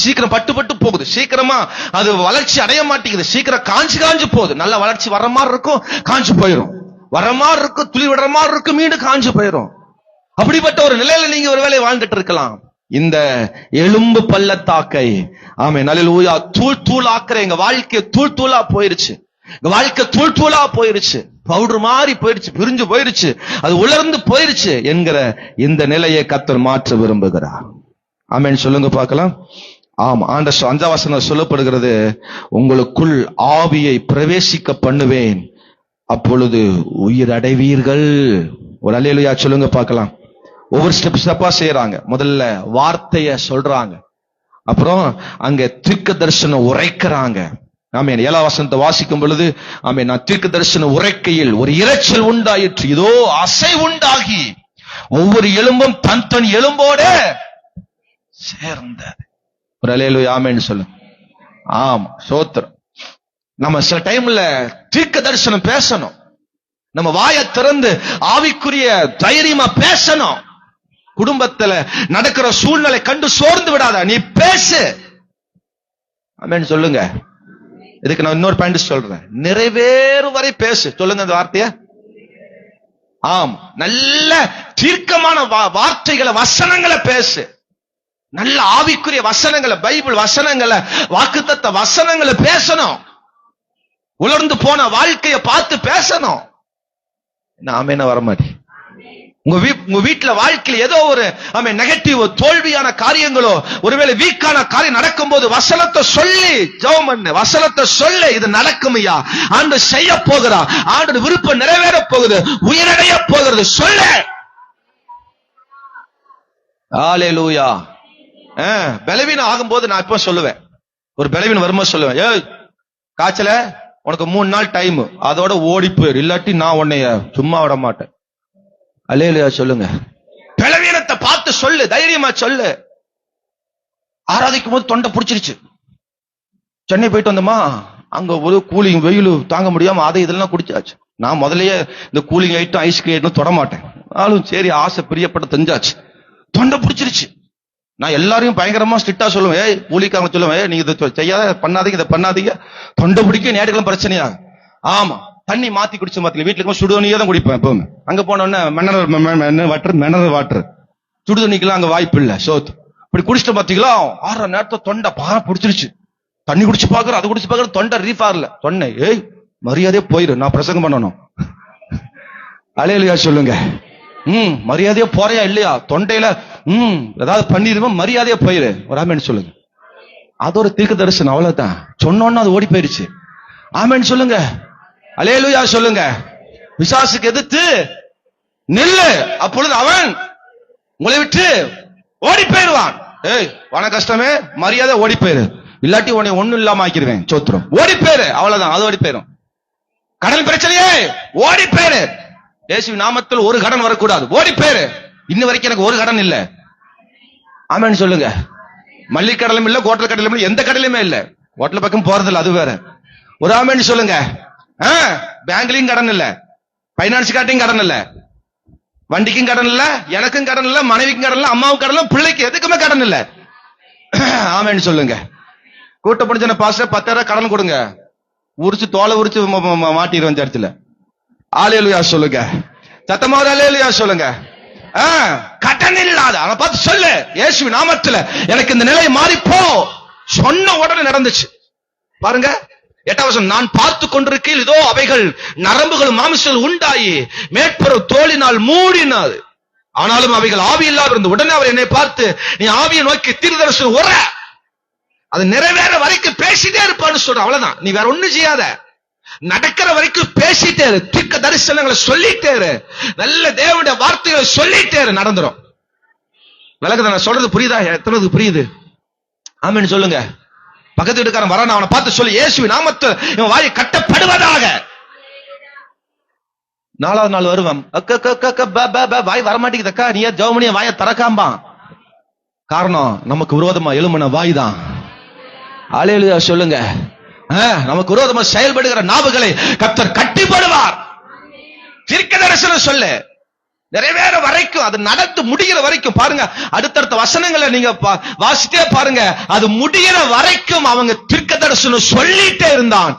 சீக்கிரம் பட்டு போகுது, சீக்கிரமா அது வளர்ச்சி அடைய மாட்டேங்குது, சீக்கிரம் காஞ்சு போகுது. நல்ல வளர்ச்சி வர்ற மாதிரி இருக்கும், காஞ்சு போயிடும், வர்ற மாதிரி இருக்கும், துளி விடுற மாதிரி இருக்கும், மீண்டும் காஞ்சு போயிடும். அப்படிப்பட்ட ஒரு நிலையில நீங்க ஒரு வேளை வாழ்ந்துட்டு இருக்கலாம். இந்த எலும்பு பள்ளத்தாக்கை ஆமென் அல்லேலூயா தூள் ஆக்குற எங்க வாழ்க்கை தூளா போயிருச்சு, எங்க வாழ்க்கை தூளா போயிருச்சு, பவுடர் மாதிரி போயிருச்சு, பிரிஞ்சு போயிருச்சு, அது உலர்ந்து போயிருச்சு என்கிற இந்த நிலையை கர்த்தர் மாற்ற விரும்புகிறார். ஆமென் சொல்லுங்க பார்க்கலாம். ஆமா, ஆண்டவர் 5ஆம் வசனம் சொல்லப்படுகிறது, உங்களுக்குள் ஆவியை பிரவேசிக்க பண்ணுவேன், அப்பொழுது உயிர் அடைவீர்கள். ஒரு அல்லேலூயா சொல்லுங்க பார்க்கலாம். ஒவ்வொரு ஸ்டெப்பா செய்யறாங்க. முதல்ல வார்த்தைய சொல்றாங்க, அப்புறம் அங்க தீர்க்க தரிசனம் உரைக்கிறாங்க. ஆமென். 7ஆம் வசனத்தை வாசிக்கும் பொழுது ஆமென், நான் தீர்க்க தரிசனம் உரைக்கையில் ஒரு இரைச்சல் உண்டாயிற்று, இதோ அசை உண்டாகி ஒவ்வொரு எலும்பும் தன் எலும்போட சேர்ந்தது. ஒரு அல்லேலூயா ஆமென் சொல்லுங்க. ஆமா, சோத்திரம். நம்ம சில டைம்ல தீர்க்க தரிசனம் பேசணும், நம்ம வாயை திறந்து ஆவிக்குரிய தைரியமா பேசணும். குடும்பத்துல நடக்கிற சூழ்நிலை கண்டு சோர்ந்து விடாத, நீ பேசு. ஆமென் சொல்லுங்க. இதுக்கு நான் இன்னொரு பாயிண்ட் சொல்றேன், நிறைவேறும் வரை பேசு. சொல்லுங்க அந்த வார்த்தைய. ஆம், நல்ல தீர்க்கமான வார்த்தைகளை, வசனங்களை பேசு. நல்ல ஆவிக்குரிய வசனங்களை, பைபிள் வசனங்களை, வாக்குத்தத்த வசனங்களை பேசணும். உலர்ந்து போன வாழ்க்கையை பார்த்து பேசணும். ஆமென் வரமாட்டேன். உங்க வீட்டுல வாழ்க்கையில ஏதோ ஒரு நெகட்டிவ் தோல்வியான காரியங்களோ, ஒருவேளை வீக்கான காரியம் நடக்கும் போது வசனத்தை சொல்லி ஜெபம் பண்ணு, வசனத்தை சொல்லு, இது நடக்கும் ஐயா, ஆண்டு செய்ய போகிறா, ஆண்டு விருப்பம் நிறைவேற போகுது, உயிரடைய போகிறது, சொல்லு. ஹல்லேலூயா. பலவீனம் ஆகும்போது நான் இப்ப சொல்லுவேன், ஒரு பலவீனம் வரும்போது சொல்லுவேன், ஏய் காய்ச்சல உனக்கு 3 நாள் டைம், அதோட ஓடி போயிரு, இல்லாட்டி நான் உன்னைய சும்மா விட மாட்டேன். அல்லேலூயா சொல்லுங்க. பலவீனத்தை பார்த்து சொல்லு, தைரியமா சொல்லு. ஆராதிக்கும் போது தொண்டை பிடிச்சிருச்சு, சென்னை போயிட்டு வந்தோமா, அங்க ஒரு கூலிங் வெயில் தாங்க முடியாம அதை இதெல்லாம் குடிச்சாச்சு. நான் முதல்லயே இந்த கூலிங் ஐட்டம் ஐஸ் ஐட்டம் தொட மாட்டேன், ஆளும் சரி ஆசை பிரியப்பட்ட தெரிஞ்சாச்சு, தொண்டை பிடிச்சிருச்சு. நான் எல்லாரையும் பயங்கரமா ஸ்ட்ரிக்டா சொல்லுவேன், ஏய் கூலிக்காரங்க சொல்லுவேன், நீங்க இதை செய்யாத, பண்ணாதீங்க, இதை பண்ணாதீங்க, தொண்டை பிடிக்க நேரங்களும் பிரச்சனையா. ஆமா, தண்ணி மாத்தி குடிச்ச மாத்தில வீட்டுல சுடுதண்ணியே தான் குடிப்பேன் எப்பவுமே. அங்க போனோடனே மினரல் வாட்டர், சுடுதண்ணிக்கெல்லாம் அங்க வாய்ப்பு இல்ல. சோத்து இப்படி குடிச்சிட்டு பாத்தீங்களா, 6 நேரத்தை தொண்டை பிடிச்சிருச்சு. தண்ணி குடிச்சு பாக்குற, அது குடிச்சு பாக்குற, தொண்டை ரீஃபார்ல. சொன்னேன், ஏய் மரியாதையே போயிரு, நான் பிரசங்கம் பண்ணணும். அல்லேலூயா சொல்லுங்க. மரியாதையா போறியா இல்லையா, தொண்டையில ஏதாவது பண்ணிருவோம், மரியாதையா போயிரு. ஒரு ஆமென் சொல்லுங்க. அது ஒரு தீர்க்க தரிசனம், அவ்வளவுதான். சொன்னோன்னு அது ஓடி போயிருச்சு. ஆமென் சொல்லுங்க. அல்லேலூயா சொல்லுங்க. பிசாசுக்கு எதிர்த்து நில்லு, அப்பொழுது அவன் உங்களை விட்டு ஓடி போயிருவான். ஏய் வன கஷ்டமே, மரியாதை ஓடி போயிரு, இல்லாட்டி உன்னை ஒண்ணும் இல்லாம ஆக்கிடுவேன். சோத்திரம், ஓடி போயிரு, அவ்வளவுதான், அது ஓடி போயிரும். கடன் பிரச்சனையே ஓடி போயிரு, இயேசுவின் நாமத்தில் ஒரு கடன் வரக்கூடாது, ஓடி போயிரு. இன்ன வரைக்கும் எனக்கு ஒரு கடன் இல்ல. ஆமென் சொல்லுங்க. மல்லிகை கடலும் இல்ல, கோட்டல் கடலும் இல்ல, எந்த கடலுமே இல்ல, ஹோட்டல் பக்கம் போறதில்ல, அது வேற. ஒரு ஆமென் சொல்லுங்க. பேங்க்லயும் கடன் இல்ல, பைனான்ஸ் கார்டையும் கடன் இல்ல, வண்டிக்கும் கடன் இல்ல, எனக்கும் கடன் இல்ல, மனைவிக்கும் கடன் இல்ல, அம்மாவுக்கும் கடன் இல்ல, பிள்ளைக்கு எதுக்குமே கடன் இல்ல. ஆமென் சொல்லுங்க. கூட்ட முடிஞ்ச பாஸ்டர் 10,000 கடன் கொடுங்க, உரிச்சு தோலை உரிச்சு மாட்டிடுவேன் சர்ச்சில். அல்லேலூயா சொல்லுங்க. சத்தமா ஒரு அல்லேலூயா சொல்லுங்க. கடன் இல்லாத அவனை பார்த்து சொல்லு, இயேசு நாமத்துல எனக்கு இந்த நிலை மாறிப்போ. சொன்ன உடனே நடந்துச்சு. பாருங்க 8வது வசனம், நான் பார்த்து கொண்டிருக்கையில் இதோ அவைகள் நரம்புகள் மாமிசங்கள் உண்டாயி மேற்புற தோலினால் மூடினாது, ஆனாலும் அவைகள் ஆவி இல்லாத இருந்த. உடனே அவர் என்னை பார்த்து, நீ ஆவியை நோக்கி தீர்க்கதரிசனம் உர, அது நிறைவேற வரைக்கும் பேசிட்டே இருப்பான்னு சொல்ற. அவ்வளவுதான், நீ வேற ஒண்ணும் செய்யாத, நடக்கிற வரைக்கும் பேசிட்டே இரு, தீர்க்க தரிசனங்களை சொல்லிட்டே இரு, நல்ல தேவனுடைய வார்த்தைகளை சொல்லிட்டே இரு, நடந்துரும். விளக்குதா நான் சொல்றது? புரியுதா? எத்தனை புரியுது? ஆமென் சொல்லுங்க. பக்கத்து வீட்டுக்காரன் வரான், அவனை பார்த்து சொல்லு, இயேசுவின் நாமத்தில் இவன் வாயை கட்டப்படுவதாக. 4வது நாள் வருவான், வாய் வரமாட்டேங்குதக்கா, நீ ஜெபமணிய வாயை திறக்காம்பா. காரணம், நமக்கு விரோதமா எழும்பின வாய் தான். அல்லேலூயா சொல்லுங்க. நமக்கு விரோதமா செயல்படுகிற நாவுகளை கர்த்தர் கட்டிப்படுவார். தீர்க்க தரிசனம் சொல்லு, நிறைவேற வரைக்கும், அது நடந்து முடிகிற வரைக்கும். பாருங்க, அடுத்தடுத்த வசனங்களை நீங்க வாசித்தே பாருங்க, அது முடிகிற வரைக்கும் அவங்க தீர்க்க தரிசனம் சொல்லிட்டே இருந்தான்.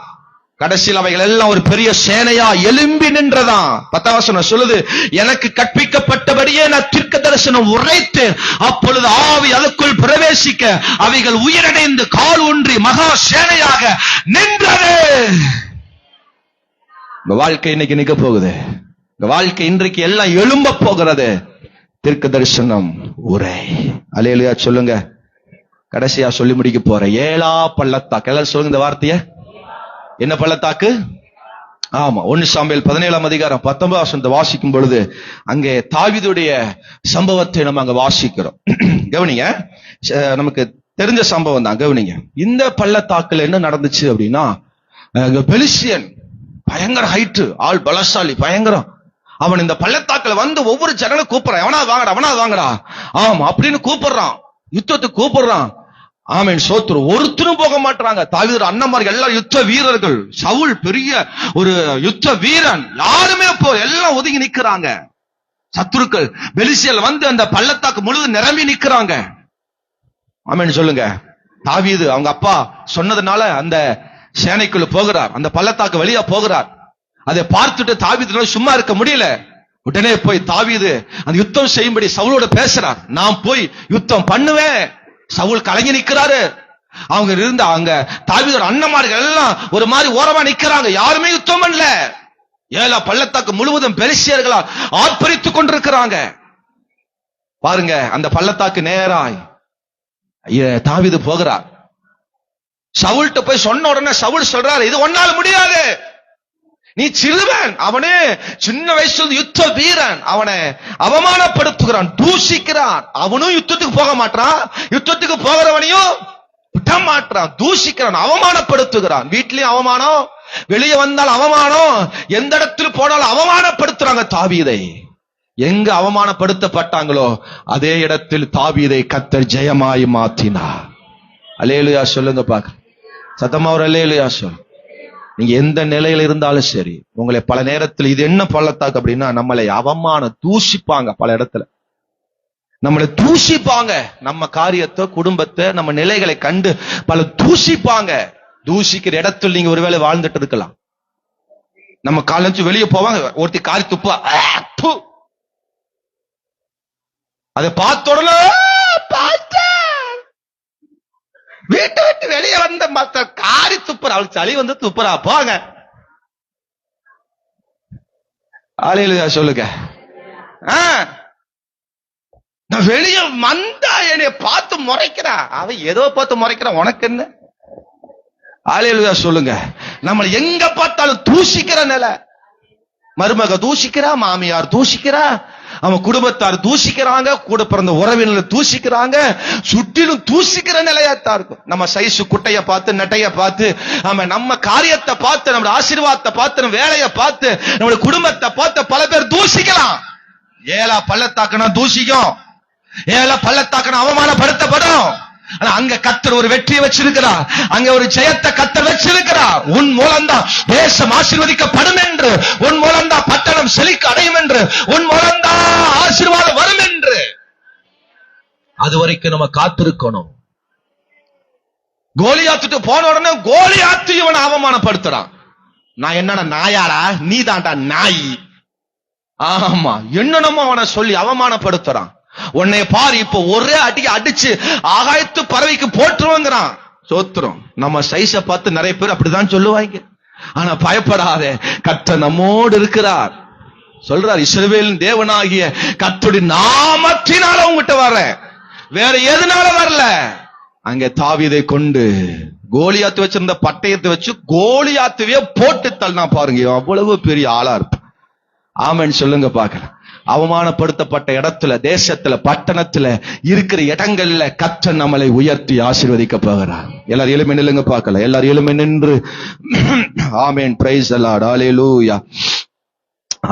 கடைசியில் அவைகள் எல்லாம் ஒரு பெரிய சேனையா எழும்பி நின்றதான். 10வது வசனம் சொல்லுது, எனக்கு கற்பிக்கப்பட்டபடியே நான் தீர்க்க தரிசனம் உரைத்தேன், அப்பொழுது ஆவி அதற்குள் பிரவேசிக்க அவைகள் உயிரடைந்து கால் ஊன்றி மகா சேனையாக நின்றது. உங்க வாழ்க்கை இன்னைக்கு நிக்க போகுது. உங்க வாழ்க்கை இன்றைக்கு எல்லாம் எழும்ப போகிறது. தீர்க்க தரிசனம் உரை. அல்லேலூயா சொல்லுங்க. கடைசியா சொல்லி முடிக்க போற 7 பள்ளத்தாக்கு. எல்லாரும் சொல்லுங்க இந்த வார்த்தைய. என்ன பள்ளத்தாக்கு? ஆமா, 1 சாமுவேல் 17ஆம் அதிகாரம் 19வது வசனத்தை வாசிக்கும் பொழுது அங்கே தாவீதுடைய சம்பவத்தை நம்ம அங்க வாசிக்கிறோம். கவனிங்க, நமக்கு தெரிஞ்ச சம்பவம் தான். கவனிங்க, இந்த பள்ளத்தாக்குல என்ன நடந்துச்சு அப்படின்னா, பெலிஸ்தியன் பயங்கர ஹைட்டு, ஆள் பலசாலி, பயங்கரம். அவன் இந்த பள்ளத்தாக்குல வந்து ஒவ்வொரு ஜனங்களும் கூப்பிடுறான், எவனா வாங்கடா, அவனா வாங்கடா, ஆமா அப்படின்னு கூப்பிடுறான், யுத்தத்துக்கு கூப்பிடுறான். ஆமென் சோத்ரு. ஒருத்தரும் போக மாட்டாங்க. தாவீது அண்ணன்மார்கள் எல்லாரும் யுத்த வீரர்கள். சவுல் பெரிய ஒரு யுத்த வீரன், யாருமே எல்லாம் ஒதுங்கி நிக்கிறாங்க. சத்துருக்கள் பெலிஸ்தியர் வந்து அந்த பள்ளத்தாக்கு முழுவதும் நிரம்பி நிக்கிறாங்க. ஆமென் சொல்லுங்க. தாவீது அவங்க அப்பா சொன்னதுனால அந்த சேனைக்குள்ள போகிறார், அந்த பள்ளத்தாக்கு வழியா போகிறார். அதை பார்த்துட்டு தாவீது சும்மா இருக்க முடியல. உடனே போய் தாவீது அந்த யுத்தம் செய்யும்படி சவுலோட பேசுறார். நான் போய் யுத்தம் பண்ணுவேன். சவுல் கலங்கி நிக்கிறாரு. அவங்க இருந்த அங்க தாவீதோட அண்ணன்மார்கள் எல்லாம் ஒரு மாதிரி ஓரமா நிக்கிறாங்க, யாருமே யுத்தம் பண்ணல. 7 பள்ளத்தாக்கு முழுவதும் பெலிஸ்தியர்களா ஆர்ப்பரித்துக் கொண்டிருக்கிறாங்க. பாருங்க, அந்த பள்ளத்தாக்கு நேராய் தாவீது போகிறார். சவுல்ட்ட போய் சொன்ன உடனே சவுல் சொல்றாரு, இது ஒன்னால முடியாது, நீ சிறுவன், அவனே சின்ன வயசுல யுத்த வீரன், அவனை அவமானப்படுத்துகிறான், தூஷிக்கிறான். அவனும் யுத்தத்துக்கு போக மாட்டான், யுத்தத்துக்கு போகிறவனையும் விட மாட்டான், தூஷிக்கிறான், அவமானப்படுத்துகிறான். வீட்லயும் அவமானம், வெளியே வந்தால் அவமானம், எந்த இடத்துல போனாலும் அவமானப்படுத்துறாங்க தாவீதை. எங்க அவமானப்படுத்தப்பட்டாங்களோ அதே இடத்தில் தாவீதை கர்த்தர் ஜெயமாய் மாற்றினார். அல்லேலூயா சொல்லுங்க பாக்க. சத்தமா ஒரு அல்லேலூயா சொல்லு. நீங்க எந்த நிலையில இருந்தாலும் சரி, உங்களை பல நேரத்தில் இது என்ன பள்ளத்தாக்கு அப்படின்னா, நம்மளை அவமான தூஷிப்பாங்க. பல இடத்துல நம்மளை தூஷிப்பாங்க. நம்ம காரியத்தை, குடும்பத்தை, நம்ம நிலைகளை கண்டு பல தூஷிப்பாங்க. தூஷிக்கிற இடத்துல நீங்க ஒருவேளை வாழ்ந்துட்டு இருக்கலாம். நம்ம காலேஜ் வெளியே போவாங்க, ஒருத்தி காரி துப்பா, அதை பார்த்த உடனே வீட்டை விட்டு வெளியே வந்த மத்த காரி துப்புற, அவளுக்கு சளி வந்து துப்புறா, போங்க. அல்லேலூயா சொல்லுங்க. நான் வெளியே வந்தா என்னைய பார்த்து முறைக்கிறா, அவ ஏதோ பார்த்து முறைக்கிறா, உனக்கு என்ன? அல்லேலூயா சொல்லுங்க. நம்மளை எங்க பார்த்தாலும் தூஷிக்கிற நிலை. மருமக தூஷிக்கிறா, மாமியார் தூஷிக்கிறா, அவன் குடும்பத்தார் தூஷிக்கிறாங்க, கூட பிறந்த உறவினர்கள் தூஷிக்கிறாங்க, சுற்றிலும் தூஷிக்கிற நிலையாத்தான் இருக்கும். நம்ம சைசு குட்டைய பார்த்து, நெட்டைய பார்த்து, நம்ம காரியத்தை பார்த்து, நம்ம ஆசீர்வாதத்தை பார்த்து, நம்ம வேலையை பார்த்து, நம்ம குடும்பத்தை பார்த்து பல பேர் தூஷிக்கலாம். 7 பள்ளத்தாக்குனா தூஷிக்கும், 7 பள்ளத்தாக்குனா அவமானப்படுத்தப்படும். அங்க கர்த்தர் ஒரு வெற்றியை வச்சிருக்கிறார், அங்க ஒரு ஜெயத்தை கர்த்தர் வச்சிருக்கிறார். உன் மூலம்தான் தேசம் ஆசீர்வதிக்கப்படும் என்று, உன் மூலம்தான் பட்டணம் செழிக்க அடையும் என்று, உன் மூலம்தான் ஆசீர்வாதம் வரும் என்று. அது வரைக்கும் நம்ம காத்திருக்கணும். கோலியாத்துட்டு போன உடனே கோலியாத்து இவனை அவமானப்படுத்துறான். நான் என்னடா நாயாடா, நீ தான்டா நாய். ஆமா, என்னென்னமோ அவனை சொல்லி அவமானப்படுத்துறான். உன்னை பாரு, இப்ப ஒரே அடிக்கு அடிச்சு ஆகாயத்து பறவைக்கு போட்டுருவாங்கிறான். சோத்திரம். நம்ம சைஸ பார்த்து நிறைய பேர் அப்படிதான் சொல்லுவாங்க. ஆனா பயப்படாத, கர்த்தர் நம்மோடு இருக்கிறார். சொல்றார், இஸ்ரவேலின் தேவனாகிய கர்த்தருடைய நாமத்தினால உங்ககிட்ட வர்றேன், வேற எதனால வரல. அங்க தாவீதை கொண்டு கோலியாத்து வச்சிருந்த பட்டயத்தை வச்சு கோலியாத்துவே போட்டு தள்ளினா பாருங்க, அவ்வளவு பெரிய ஆளா இருப்ப. ஆமென் சொல்லுங்க பாக்கலாம். அவமானப்படுத்தப்பட்ட இடத்துல, தேசத்துல, பட்டணத்துல இருக்கிற இடங்கள்ல கர்த்தர் நம்மளை உயர்த்தி ஆசீர்வதிக்க போகிறார். எல்லாரும் எலும்பி நில்லுங்க பார்க்கலாம். எல்லாரும் எலும்பி நின்று ஆமென், பிரைஸ் தி லார்ட், ஹல்லேலூயா.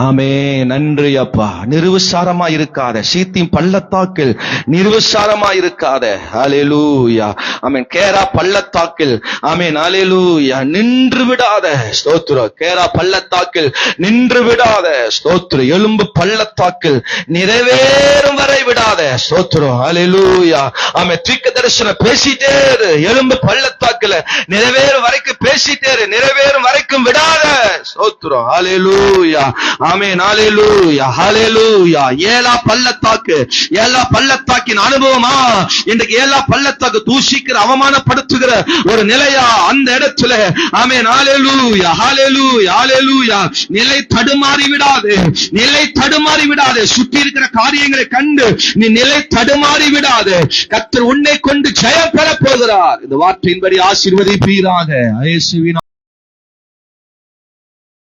ஆமே, நன்றி அப்பா. நிர்விசாரமா இருக்காத, சீத்திம் பள்ளத்தாக்கில் நிர்விசாரமா இருக்காத. ஹல்லேலூயா. ஆமென். கேரா பள்ளத்தாக்கில் ஆமென், ஹல்லேலூயா, நின்று விடாத. ஸ்தோத்திரம். கேரா பள்ளத்தாக்கில் நின்று விடாத. ஸ்தோத்திரம். எலும்பு பள்ளத்தாக்கில் நிறைவேறும் வரை விடாத. ஸ்தோத்திரம். ஹல்லேலூயா. ஆமென். தீர்க்க தரிசனம் பேசிட்டே இரு. எலும்பு பள்ளத்தாக்கில் நிறைவேறும் வரைக்கும் பேசிட்டே இரு, நிறைவேறும் வரைக்கும் விடாத. ஸ்தோத்திரம். ஹல்லேலூயா. ஆமென், ஹல்லேலூயா, ஹல்லேலூயா. ஏலா பள்ளத்தாக்கின் அனுபவமா இன்றைக்கு ஏலா பள்ளத்தாக்கு தூஷிக்கிற, அவமானப்படுத்துகிற ஒரு நிலையா அந்த இடத்துல. ஆமென், ஹல்லேலூயா, ஹல்லேலூயா, ஹல்லேலூயா. நிலை தடுமாறி விடாது, நிலை தடுமாறி விடாது. சுற்றி இருக்கிற காரியங்களை கண்டு நீ நிலை தடுமாறி விடாது. கர்த்தர் உன்னை கொண்டு ஜெயம் பெற போகிறார். இந்த வார்த்தையின்படி ஆசீர்வதிப்பீராக. இயேசுவின்